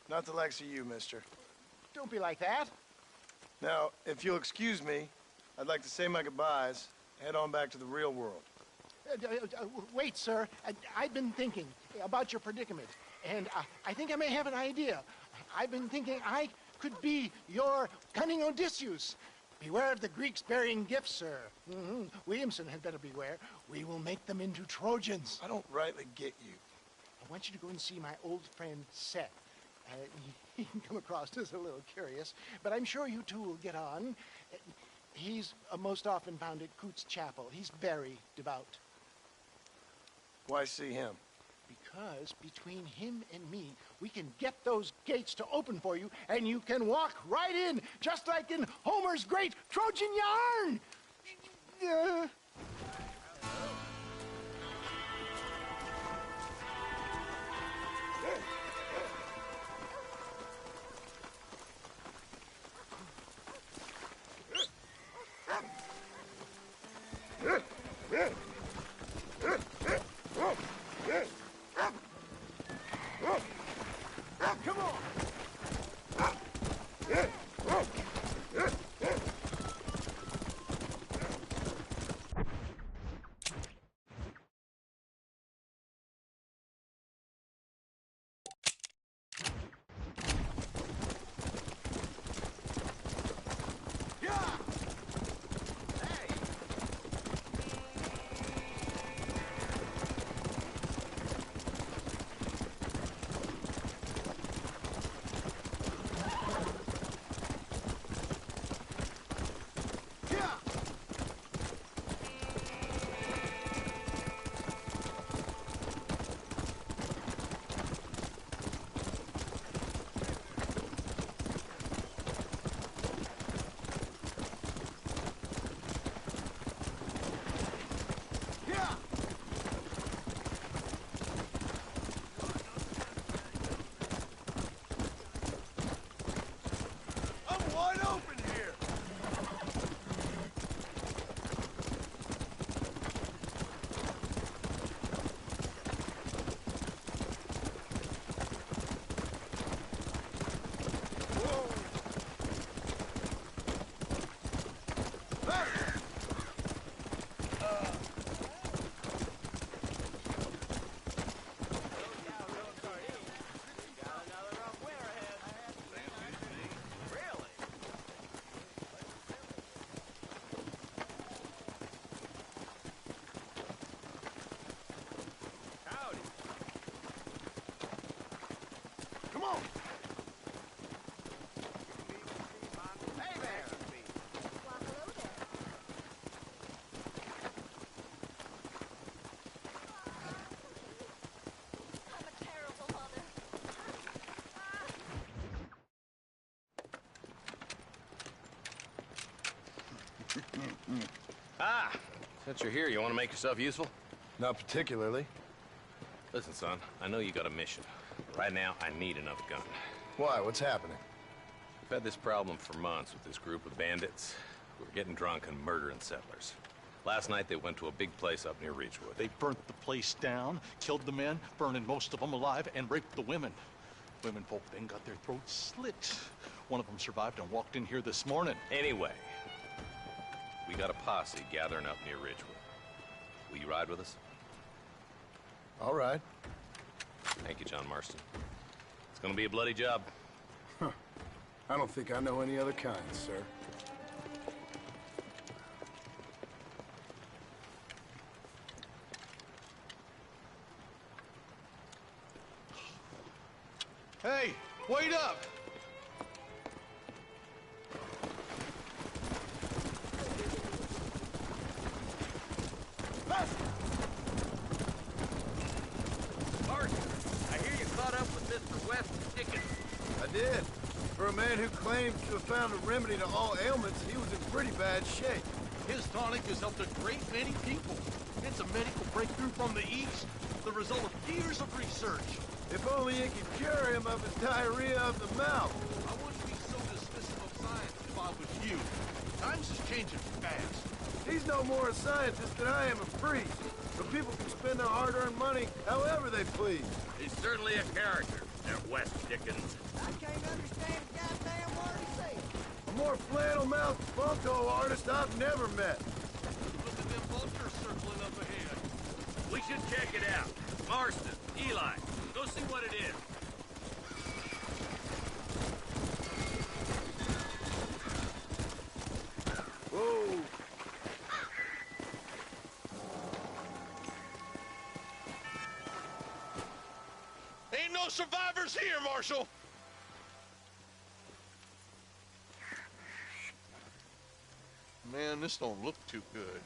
Not the likes of you, mister. Don't be like that. Now, if you'll excuse me, I'd like to say my goodbyes, head on back to the real world. Wait, sir. I've been thinking about your predicament, and I think I may have an idea. I've been thinking I could be your cunning Odysseus. Beware of the Greeks bearing gifts, sir. Williamson had better beware. We will make them into Trojans. I don't rightly get you. I want you to go and see my old friend Seth. He can come across as a little curious, but I'm sure you two will get on. He's most often found at Coots Chapel. He's very devout. Why see him? Because between him and me, we can get those gates to open for you, and you can walk right in, just like in Homer's great Trojan yarn! Come on! Ah, since you're here, you want to make yourself useful? Not particularly. Listen, son, I know you got a mission. Right now, I need another gun. Why? What's happening? We've had this problem for months with this group of bandits who are getting drunk and murdering settlers. Last night, they went to a big place up near Ridgewood. They burnt the place down, killed the men, burning most of them alive, and raped the women. Women folk then got their throats slit. One of them survived and walked in here this morning. Anyway, we got a posse gathering up near Ridgewood. Will you ride with us? All right. Thank you, John Marston. It's gonna be a bloody job. Huh. I don't think I know any other kind, sir. Hey, wait up! Marshal, I hear you caught up with Mr. West Dickens. I did. For a man who claimed to have found a remedy to all ailments, he was in pretty bad shape. His tonic has helped a great many people. It's a medical breakthrough from the East, the result of years of research. If only it could cure him of his diarrhea of the mouth. I wouldn't be so dismissive of science if I was you. Times is changing fast. He's no more a scientist than I am a priest. But people can spend their hard-earned money however they please. He's certainly a character, that West Dickens. I can't understand a goddamn word he says. A more flannel-mouthed bunko artist I've never met. Look at them vultures circling up ahead. We should check it out. Marston, Eli, go see what it is. Whoa! Ain't no survivors here, Marshal! Man, this don't look too good.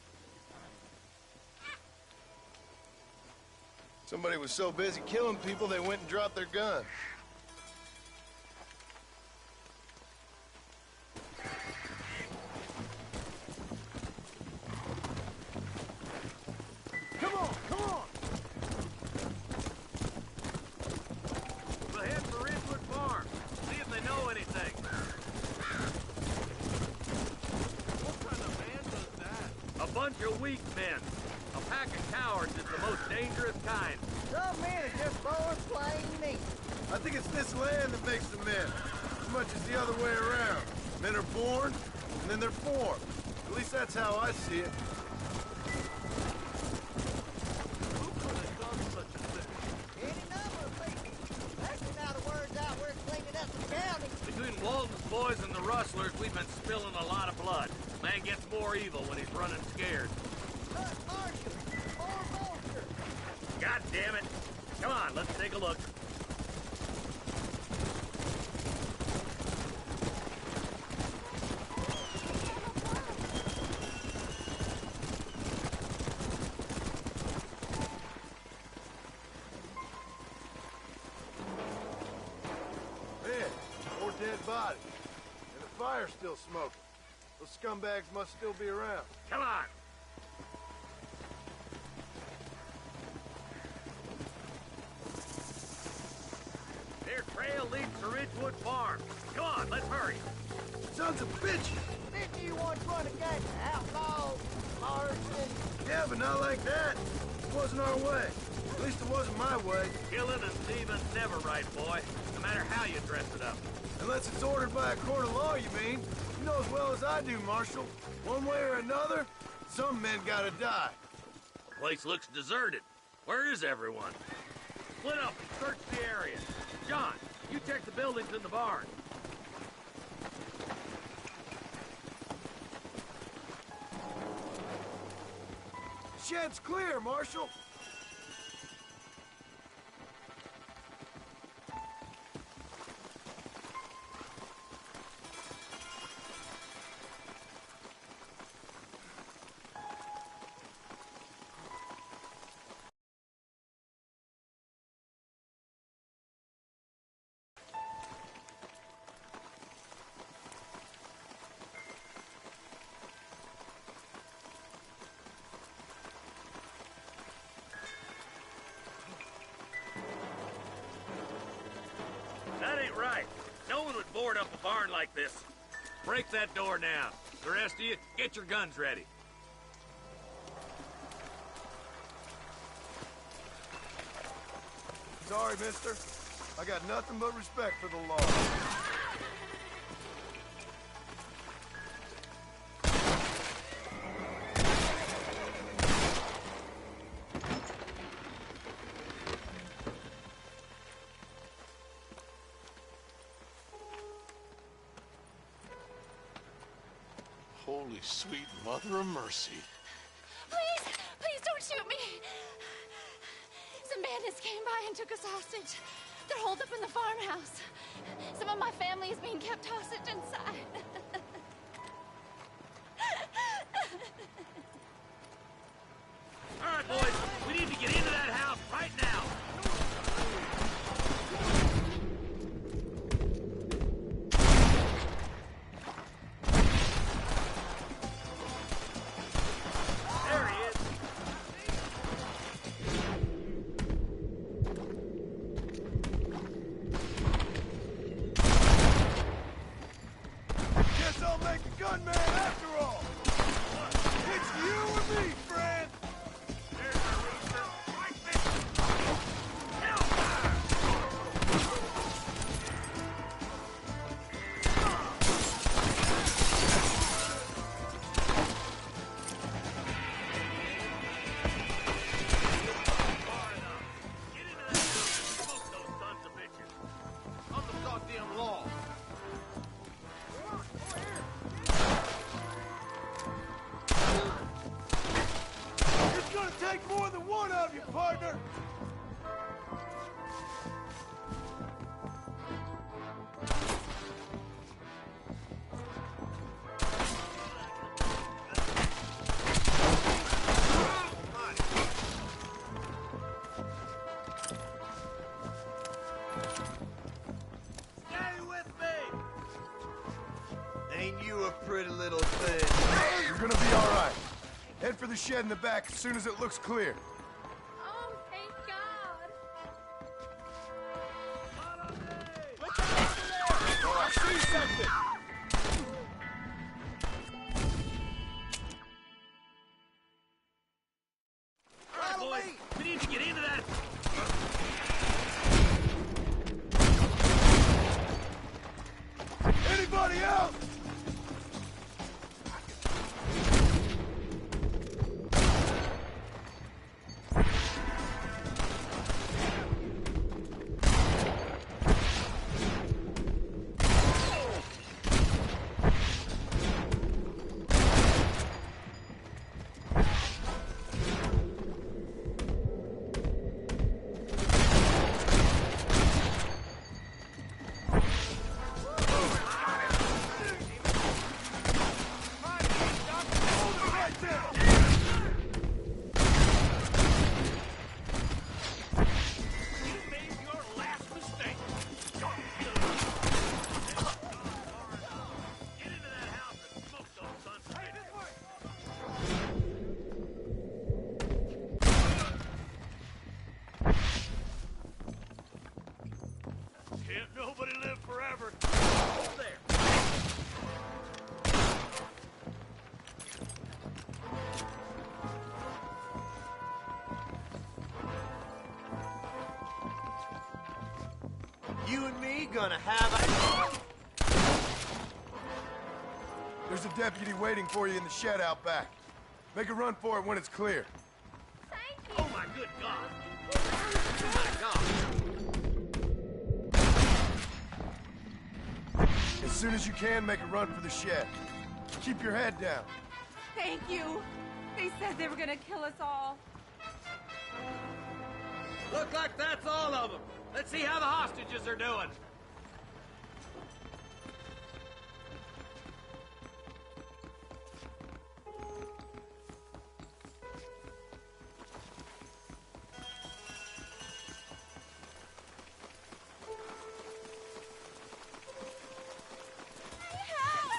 Somebody was so busy killing people, they went and dropped their gun. Come on, come on! We'll head for Ridgewood Farm. See if they know anything. What kind of man does that? A bunch of weak men. A pack of cowards is the most dangerous kind. Some men are just born plain meat. I think it's this land that makes them men, as much as the other way around. Men are born, and then they're formed. At least that's how I see it. Who could have done such a thing? Any number of people. Especially now the word's out we're cleaning up the county. Between Walton's boys and the rustlers, we've been spilling a lot of blood. Man gets more evil when he's running scared. Look, Marshal, more vultures. God damn it. Come on, let's take a look. Man, more dead bodies. And the fire's still smoking. Those scumbags must still be around. Come on. Their trail leads to Ridgewood Farm. Come on, let's hurry. Sons of bitches! Didn't you once run against outlaws, Marshal? Yeah, but not like that. It wasn't our way. At least it wasn't my way. Killing and thieving's never right, boy. No matter how you dress it up. Unless it's ordered by a court of law, you mean? You know as well as I do, Marshal. One way or another, some men gotta die. The place looks deserted. Where is everyone? Split up and search the area. John, you check the buildings in the barn. Shed's clear, Marshal. That ain't right. No one would board up a barn like this. Break that door down. The rest of you, get your guns ready. Sorry, mister. I got nothing but respect for the law. Holy sweet mother of mercy. Please, please don't shoot me. Some bandits came by and took us hostage. They're holed up in the farmhouse. Some of my family is being kept hostage inside. All right, boys, we need to get into that house right now. There he is. Guess I'll make a gunman after all. It's you or me, friend. There's our rooster. Right there. Hellfire! Far enough. Get into that house and smoke those sons of bitches. On the goddamn law. It's gonna take more than one of you, partner. Stay with me! Ain't you a pretty little thing? You're gonna be all right. Head for the shed in the back as soon as it looks clear. Oh, thank God. I see something. All right, boys, we need to get into that. Anybody else? Can't nobody live forever. Hold there. You and me gonna have a... There's a deputy waiting for you in the shed out back. Make a run for it when it's clear. Oh my good God. Oh my God. As soon as you can, make a run for the shed. Keep your head down. Thank you. They said they were gonna kill us all. Look like that's all of them. Let's see how the hostages are doing.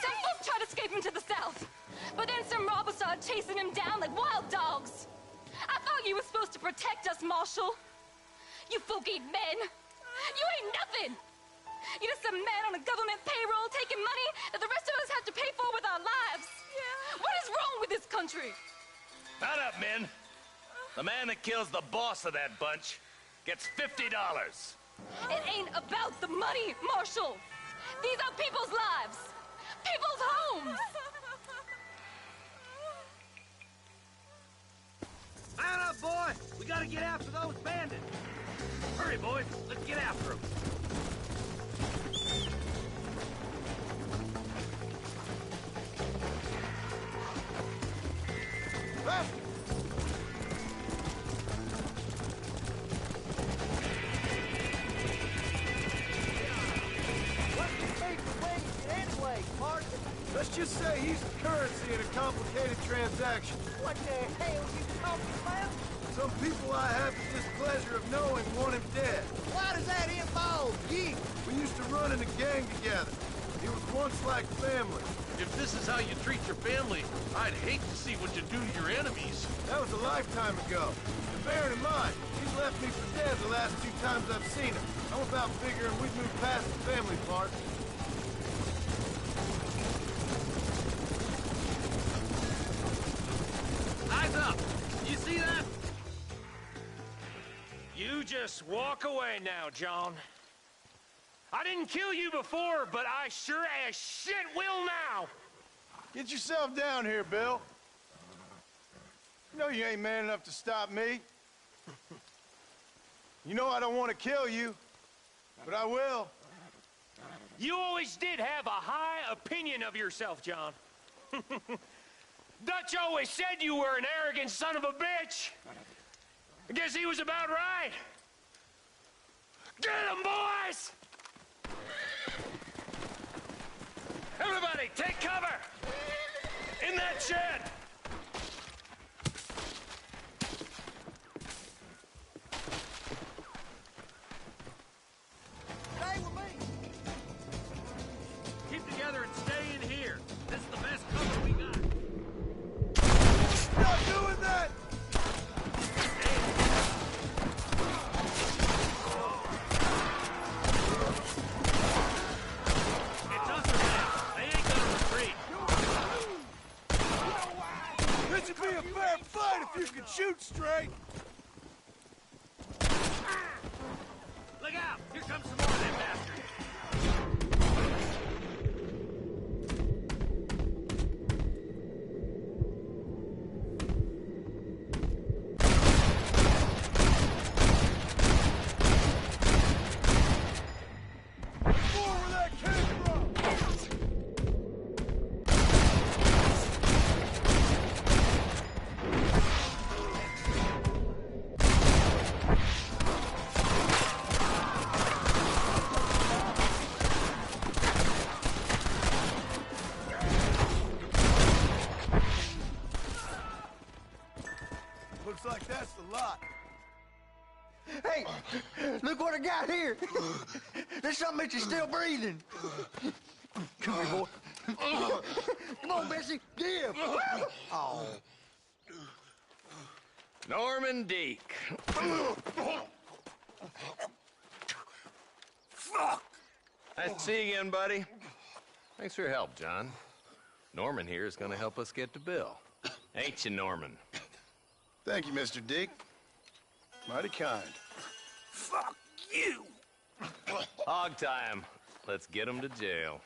Some folk tried escaping to the south, but then some robbers started chasing him down like wild dogs. I thought you were supposed to protect us, Marshal. You folk ain't men. You ain't nothing. You're just a man on a government payroll taking money that the rest of us have to pay for with our lives. Yeah. What is wrong with this country? Mount up, men. The man that kills the boss of that bunch gets $50. It ain't about the money, Marshal. These are people's lives. People's homes. Mount up, boy! We gotta get after those bandits! Hurry, boys! Let's get after them! Let's just say he's the currency in a complicated transaction. What the hell you talking about? Some people I have the displeasure of knowing want him dead. Why does that involve you? We used to run in a gang together. He was once like family. If this is how you treat your family, I'd hate to see what you do to your enemies. That was a lifetime ago. And bearing in mind, he's left me for dead the last 2 times I've seen him. I'm about figuring we've moved past the family part. Eyes up! You see that? You just walk away now, John. I didn't kill you before, but I sure as shit will now! Get yourself down here, Bill. You know you ain't man enough to stop me. You know I don't want to kill you, but I will. You always did have a high opinion of yourself, John. Dutch always said you were an arrogant son of a bitch. I guess he was about right. Get him, boys! Everybody, take cover! In that shed! Stay with me. Keep together and stay in here. This is the best cover we got. Stop doing that! It's us or them. They ain't gonna retreat. This would be a fair fight if you could shoot straight. Look out! Here comes some more of them bastards. More where that came from! Looks like that's the lot. Hey, look what I got here. There's something that you're still breathing. Come here, boy. Come on, Bessie, give. Oh. Norman Deek. Fuck! Nice to see you again, buddy. Thanks for your help, John. Norman here is gonna help us get to Bill. Ain't you, Norman? Thank you, Mr. Dick. Mighty kind. Fuck you! Hog time. Let's get him to jail.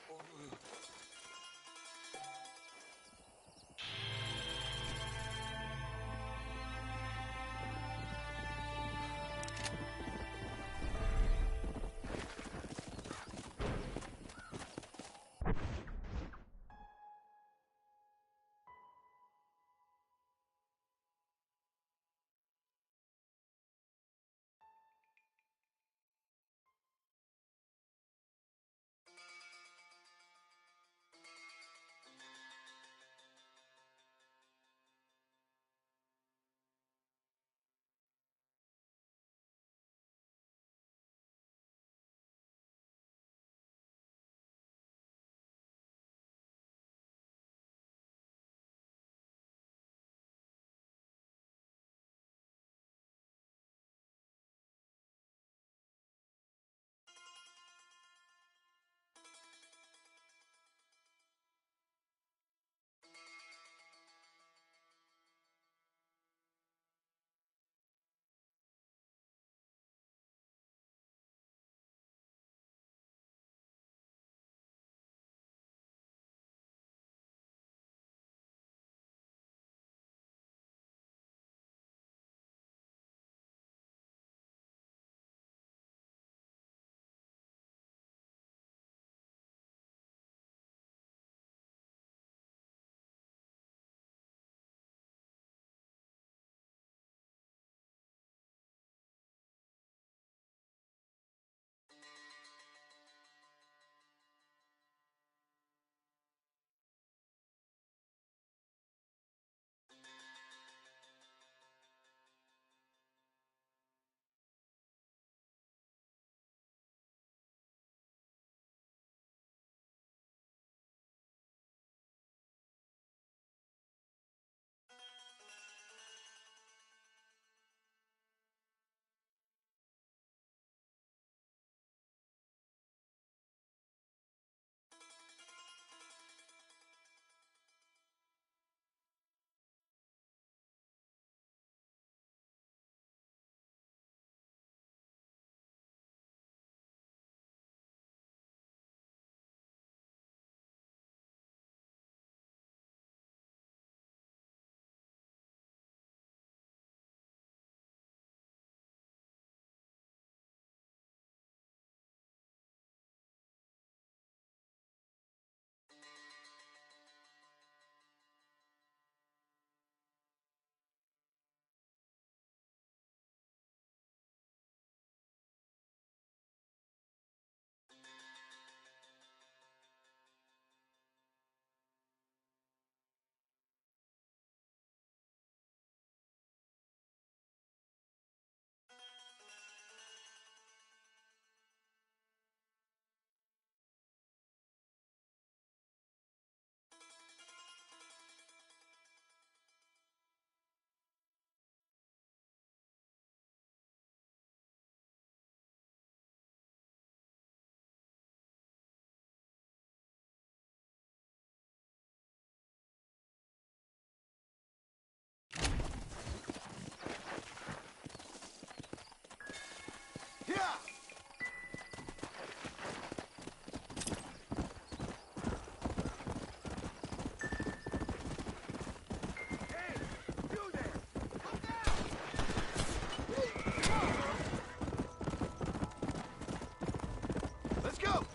Let's go!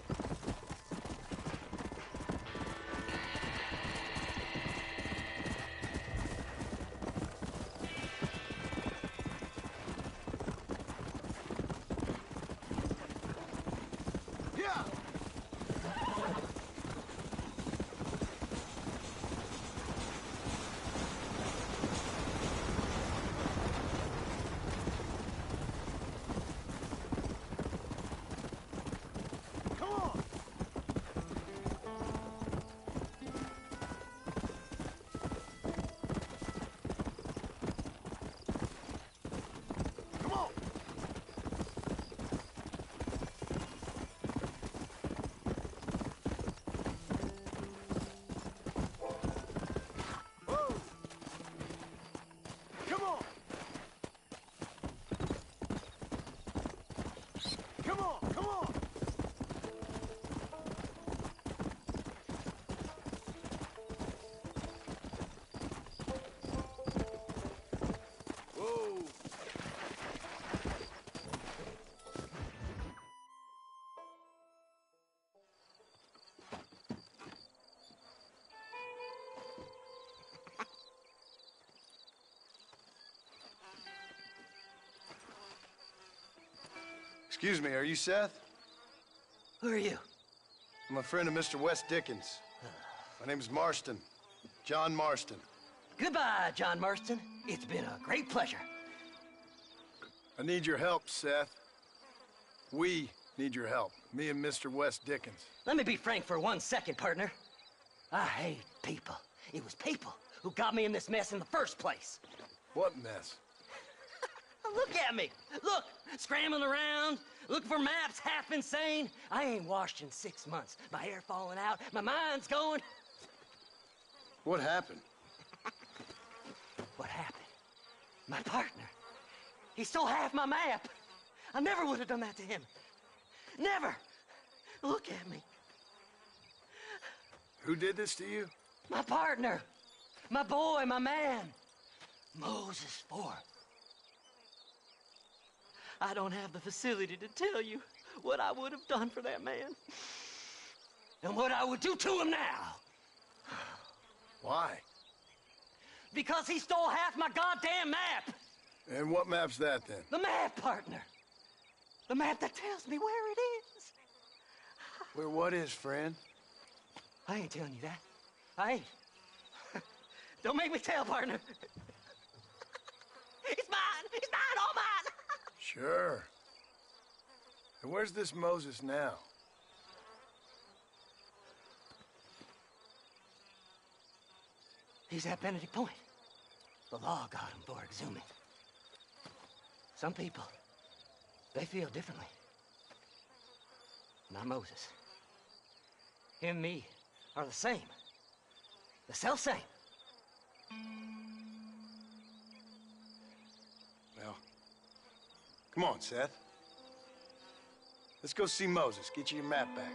Yeah! Come on! Come on! Woo! Come on! Come on! Come on! Whoa! Excuse me, are you Seth? Who are you? I'm a friend of Mr. West Dickens. My name is Marston. John Marston. Goodbye, John Marston. It's been a great pleasure. I need your help, Seth. We need your help. Me and Mr. West Dickens. Let me be frank for 1 second, partner. I hate people. It was people who got me in this mess in the first place. What mess? Look at me. Look, scrambling around, looking for maps, half insane. I ain't washed in 6 months. My hair falling out, my mind's going. What happened? What happened? My partner. He stole half my map. I never would have done that to him. Never. Look at me. Who did this to you? My partner. My boy, my man. Moses Ford. I don't have the facility to tell you what I would have done for that man. And what I would do to him now. Why? Because he stole half my goddamn map. And what map's that, then? The map, partner. The map that tells me where it is. Where what is, friend? I ain't telling you that. I ain't. Don't make me tell, partner. It's mine. It's mine, all mine. Sure. And where's this Moses now? He's at Benedict Point. The law got him for exhuming. Some people, they feel differently. Not Moses. Him and me are the same. The self-same. Well, come on, Seth. Let's go see Moses, get you your map back.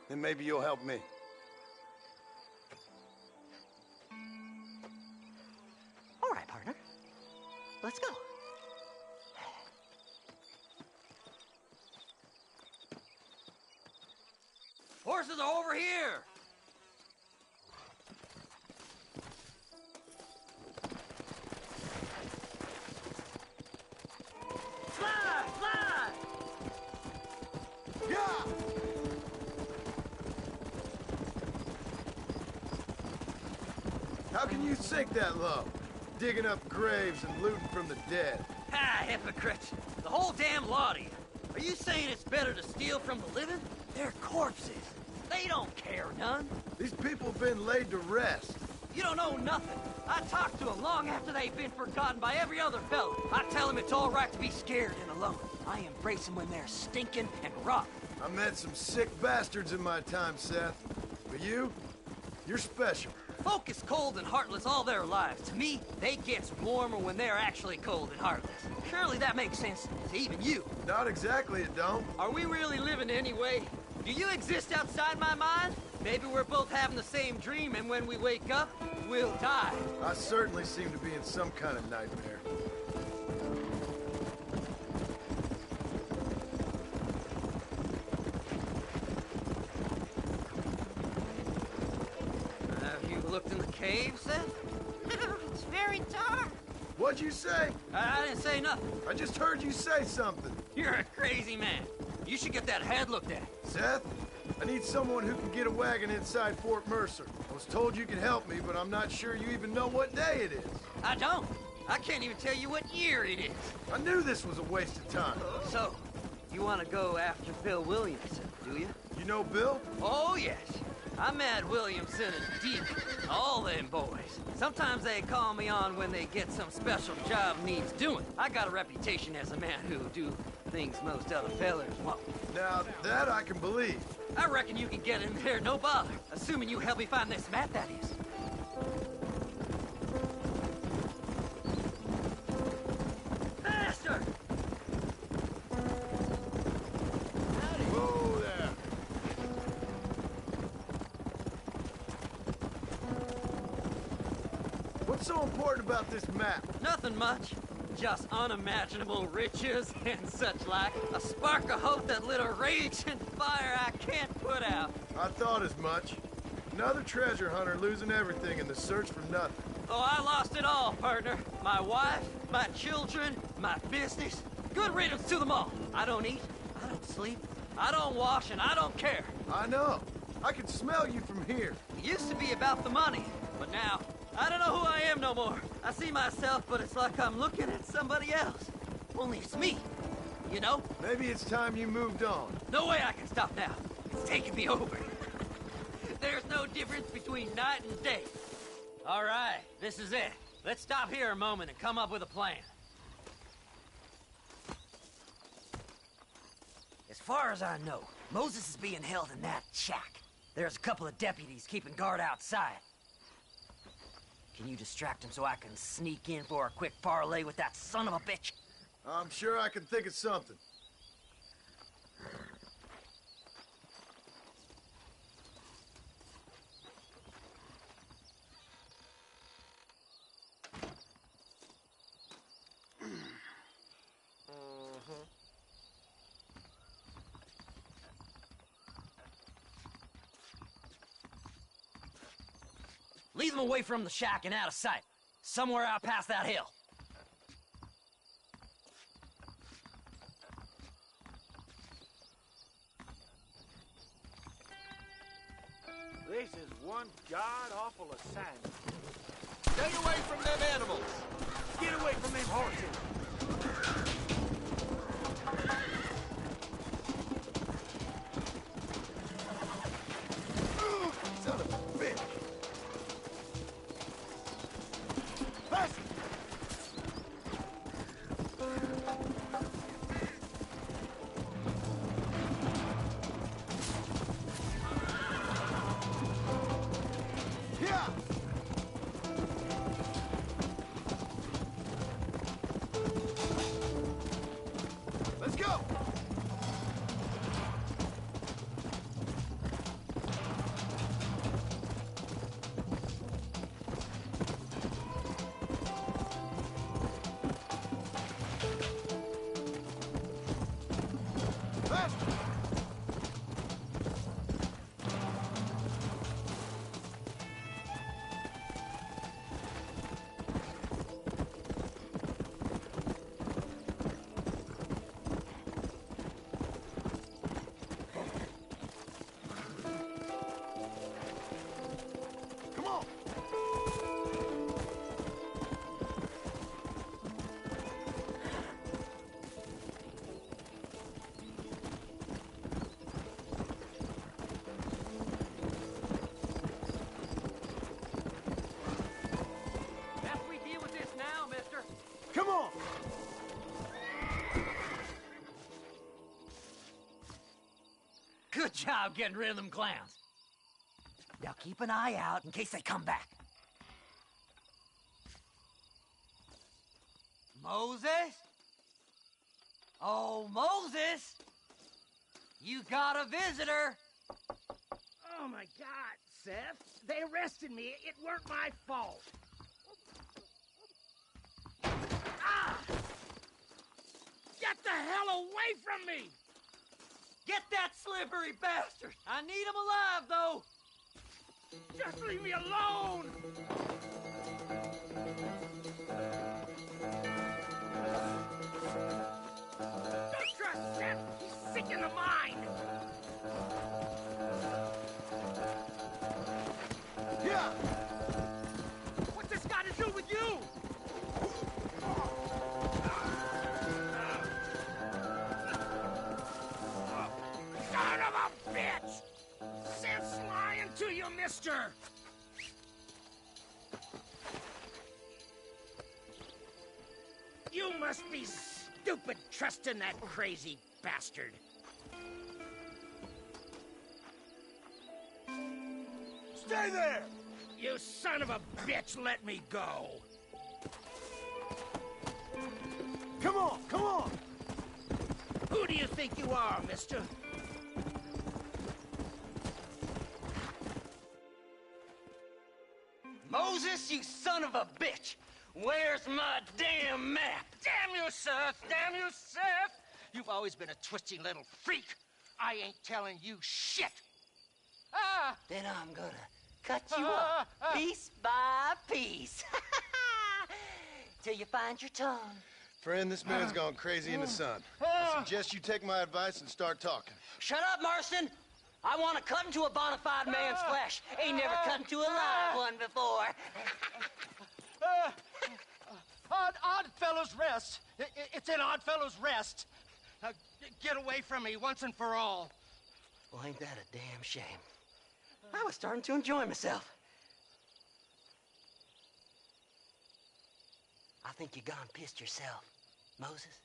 Then maybe you'll help me. All right, partner. Let's go. Horses are over here! Slide! Slide! Yeah! How can you sink that low? Digging up graves and looting from the dead. Ah, hypocrites. The whole damn lot of you. Are you saying it's better to steal from the living? They're corpses. They don't care none. These people have been laid to rest. You don't know nothing. I talked to them long after they've been forgotten by every other fellow. I tell them it's all right to be scared and alone. I embrace them when they're stinking and rotten. I met some sick bastards in my time, Seth. But you're special. Folk is cold and heartless all their lives. To me, they gets warmer when they're actually cold and heartless. Surely that makes sense to even you. Not exactly, it don't. Are we really living anyway? Do you exist outside my mind? Maybe we're both having the same dream, and when we wake up, we'll die. I certainly seem to be in some kind of nightmare. Have you looked in the cave, Seth? It's very dark. What'd you say? I didn't say nothing. I just heard you say something. You're a crazy man. You should get that head looked at. Seth, I need someone who can get a wagon inside Fort Mercer. I was told you could help me, but I'm not sure you even know what day it is. I don't. I can't even tell you what year it is. I knew this was a waste of time. So, you want to go after Bill Williamson, do you? You know Bill? Oh, yes. I met Williamson and Deacon, all them boys. Sometimes they call me on when they get some special job needs doing. I got a reputation as a man who'll do things most other fellers won't. Now, that I can believe. I reckon you can get in there, no bother. Assuming you help me find this map, that is. Faster! Whoa there. What's so important about this map? Nothing much. Just unimaginable riches and such like. A spark of hope that lit a raging fire I can't put out. I thought as much. Another treasure hunter losing everything in the search for nothing. Oh, I lost it all, partner. My wife, my children, my business. Good riddance to them all. I don't eat, I don't sleep, I don't wash, and I don't care. I know. I can smell you from here. It used to be about the money, but now, I don't know who I am no more. I see myself, but it's like I'm looking at somebody else. Only it's me, you know? Maybe it's time you moved on. No way I can stop now. It's taking me over. There's no difference between night and day. All right, this is it. Let's stop here a moment and come up with a plan. As far as I know, Moses is being held in that shack. There's a couple of deputies keeping guard outside. Can you distract him so I can sneak in for a quick parlay with that son of a bitch? I'm sure I can think of something. Lead them away from the shack and out of sight. Somewhere out past that hill. This is one god-awful assignment. Stay away from them animals. Get away from them horses. Son of a bitch. Faster! Yeah! Let's go! Faster! Come on! Best we deal with this now, mister. Come on! Good job getting rid of them clowns. Now keep an eye out in case they come back. Moses? Oh, Moses! You got a visitor! Oh, my God, Seth. They arrested me. It weren't my fault. Ah! Get the hell away from me! Get that slippery bastard! I need him alive, though! Just leave me alone! Don't trust Seth! He's sick in the mind! Yeah! What's this got to do with you? Son of a bitch! Seth's lying to you, mister! You must be stupid trusting that crazy bastard. Stay there! You son of a bitch, let me go! Come on, come on! Who do you think you are, mister? Moses, you son of a bitch! Where's my damn map? Damn you, Seth! Damn you, Seth! You've always been a twisty little freak. I ain't telling you shit. Ah! Then I'm gonna cut you up piece by piece. Till you find your tongue. Friend, this man's gone crazy in the sun. I suggest you take my advice and start talking. Shut up, Marston! I want to cut into a bona fide man's flesh. Ain't never cut into a live one before. Oddfellows Rest. It's in Oddfellows Rest. Now, get away from me once and for all. Well, ain't that a damn shame? I was starting to enjoy myself. I think you gone pissed yourself, Moses.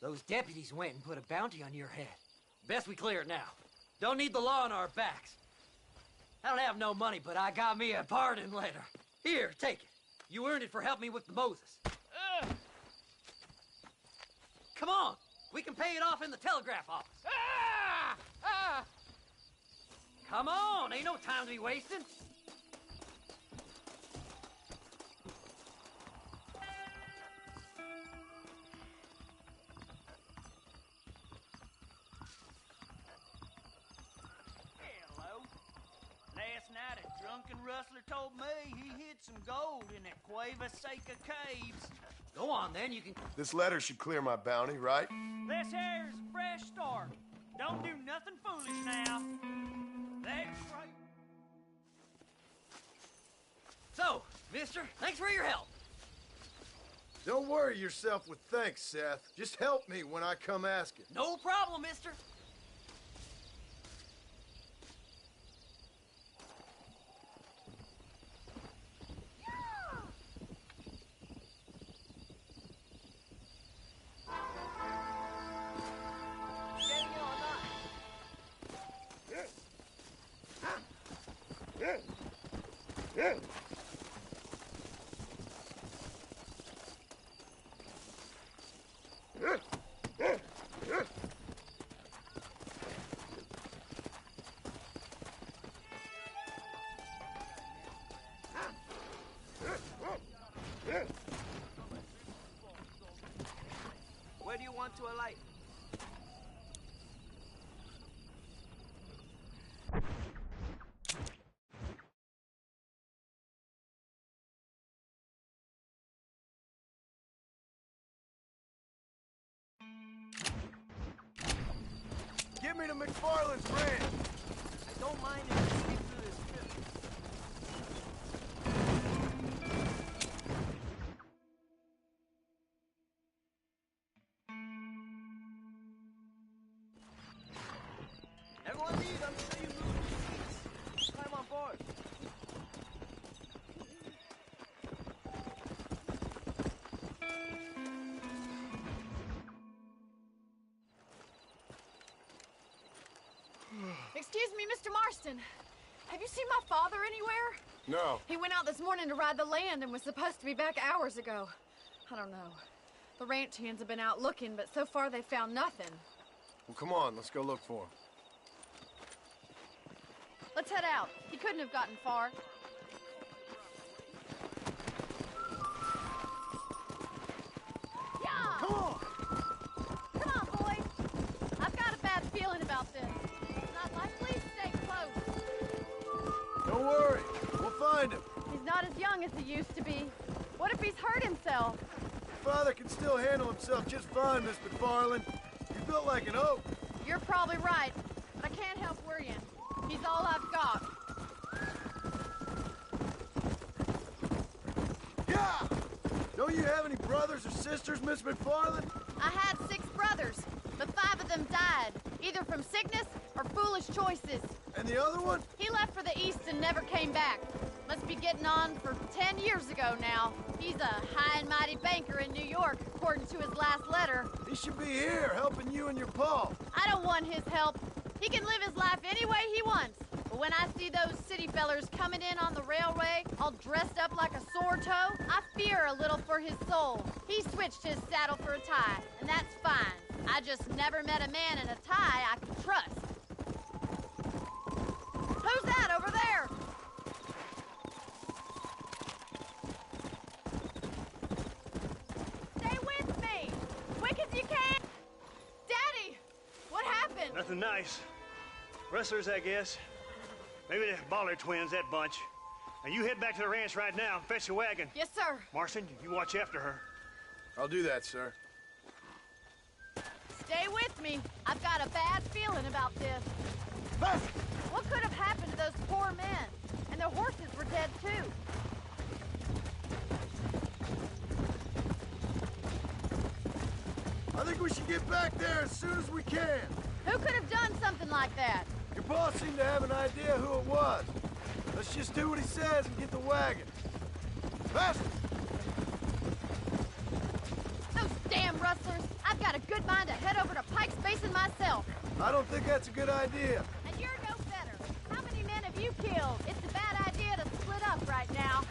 Those deputies went and put a bounty on your head. Best we clear it now. Don't need the law on our backs. I don't have no money, but I got me a pardon letter. Here, take it. You earned it for helping me with the Moses. Come on. We can pay it off in the telegraph office. Come on. Ain't no time to be wasting. Last night, a drunken rustler told me he hid some gold in that Cueva Seca caves. Go on, then. You can... This letter should clear my bounty, right? This here's a fresh start. Don't do nothing foolish now. That's right. So, mister, thanks for your help. Don't worry yourself with thanks, Seth. Just help me when I come asking. No problem, mister. Where do you want to alight? Give me the McFarland's brand. I don't mind if you sleep through this trip. Everyone leave. I'm sure you move your seats. Climb on board. Excuse me, Mr. Marston. Have you seen my father anywhere? No. He went out this morning to ride the land and was supposed to be back hours ago. I don't know. The ranch hands have been out looking, but so far they found nothing. Well, come on, let's go look for him. Let's head out. He couldn't have gotten far. Yeah! Come on! Come on, boys. I've got a bad feeling about this. It's not likely. Stay close. Don't worry, we'll find him. He's not as young as he used to be. What if he's hurt himself? Father can still handle himself just fine, Miss McFarland. He's built like an oak. You're probably right, but I can't help worrying. He's all I've got. Yeah! Don't you have any brothers or sisters, Miss McFarland? I had 6 brothers, but 5 of them died, either from sickness or foolish choices. And the other one? He left for the east and never came back. Must be getting on for 10 years ago now. He's a high and mighty banker in New York, according to his last letter. He should be here, helping you and your pa. I don't want his help. He can live his life any way he wants. But when I see those city fellers coming in on the railway, all dressed up like a sore toe, I fear a little for his soul. He switched his saddle for a tie, and that's fine. I just never met a man in a tie I could trust. Who's that over there? Stay with me! Quick as you can! Daddy! What happened? Nothing nice. Rustlers, I guess. Maybe the Bollard twins, that bunch. Now you head back to the ranch right now and fetch the wagon. Yes, sir. Marston, you watch after her. I'll do that, sir. Stay with me. I've got a bad feeling about this. What could have happened to those poor men? And their horses were dead, too. I think we should get back there as soon as we can. Who could have done something like that? Your boss seemed to have an idea who it was. Let's just do what he says and get the wagon. Faster! Those damn rustlers! I've got a good mind to head over to Pike's Basin myself. I don't think that's a good idea. And you're no better. How many men have you killed? It's a bad idea to split up right now.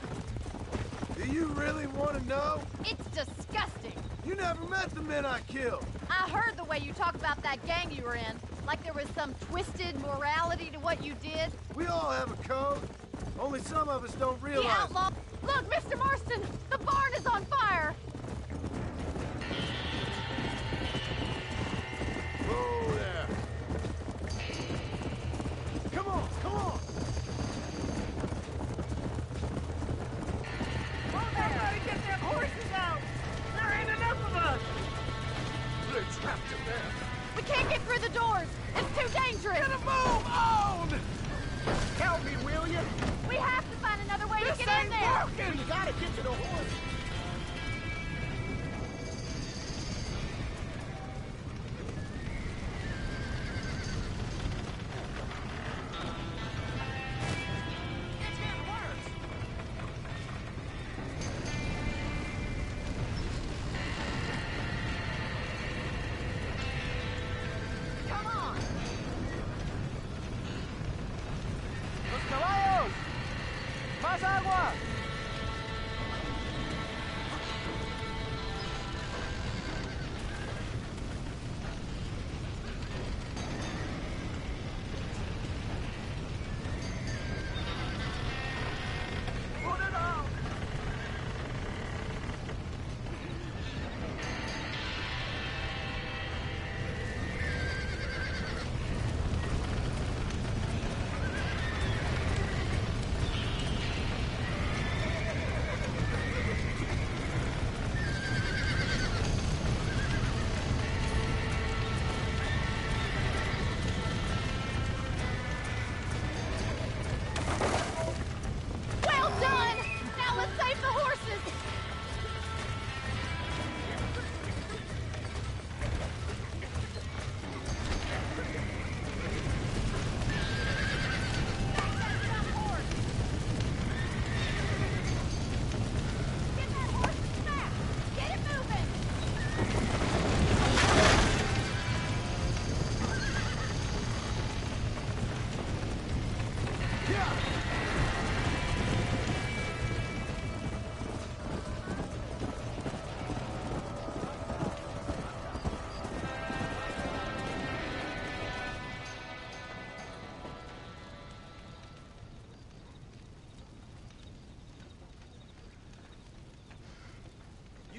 Do you really want to know? It's disgusting. You never met the men I killed. I heard the way you talk about that gang you were in. Like there was some twisted morality to what you did. We all have a code. Only some of us don't realize. The outlaw... Look, Mr. Marston! The barn is on fire! Whoa there. Come on, come on! Everybody get their horses out! There ain't enough of us! They're trapped in there. We can't get through the doors! It's too dangerous! Get a move on! Help me, will you? We have to find another way This to get in ain't there!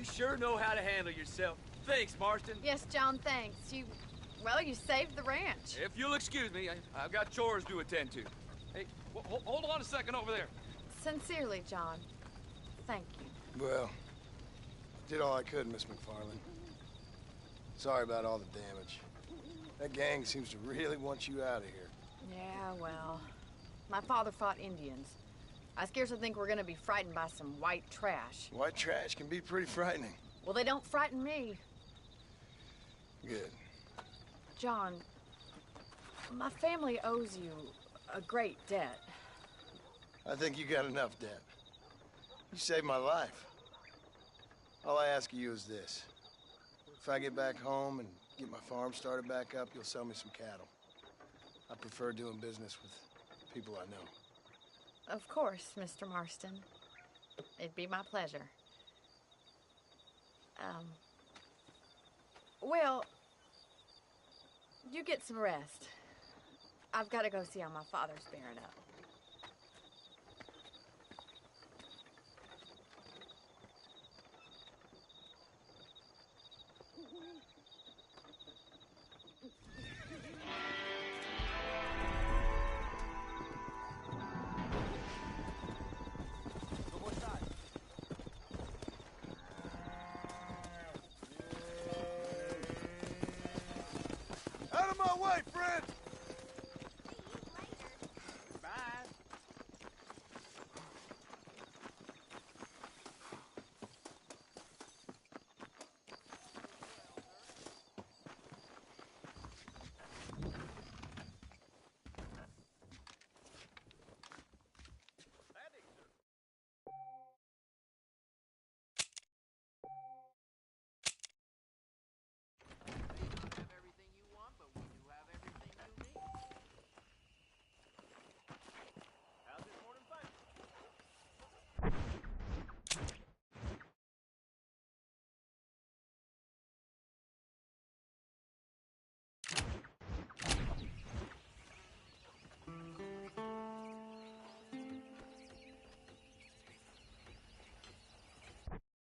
You sure know how to handle yourself. Thanks, Marston. Yes, John, thanks. Well, you saved the ranch. If you'll excuse me, I've got chores to attend to. Hey, hold on a second over there. Sincerely, John. Thank you. Well, did all I could, Miss McFarland. Sorry about all the damage. That gang seems to really want you out of here. Yeah, well, my father fought Indians. I scarcely think we're gonna be frightened by some white trash. White trash can be pretty frightening. Well, they don't frighten me. Good. John, my family owes you a great debt. I think you got enough debt. You saved my life. All I ask of you is this. If I get back home and get my farm started back up, you'll sell me some cattle. I prefer doing business with people I know. Of course, Mr. Marston. It'd be my pleasure. Well, you get some rest. I've got to go see how my father's bearing up. Out of my way,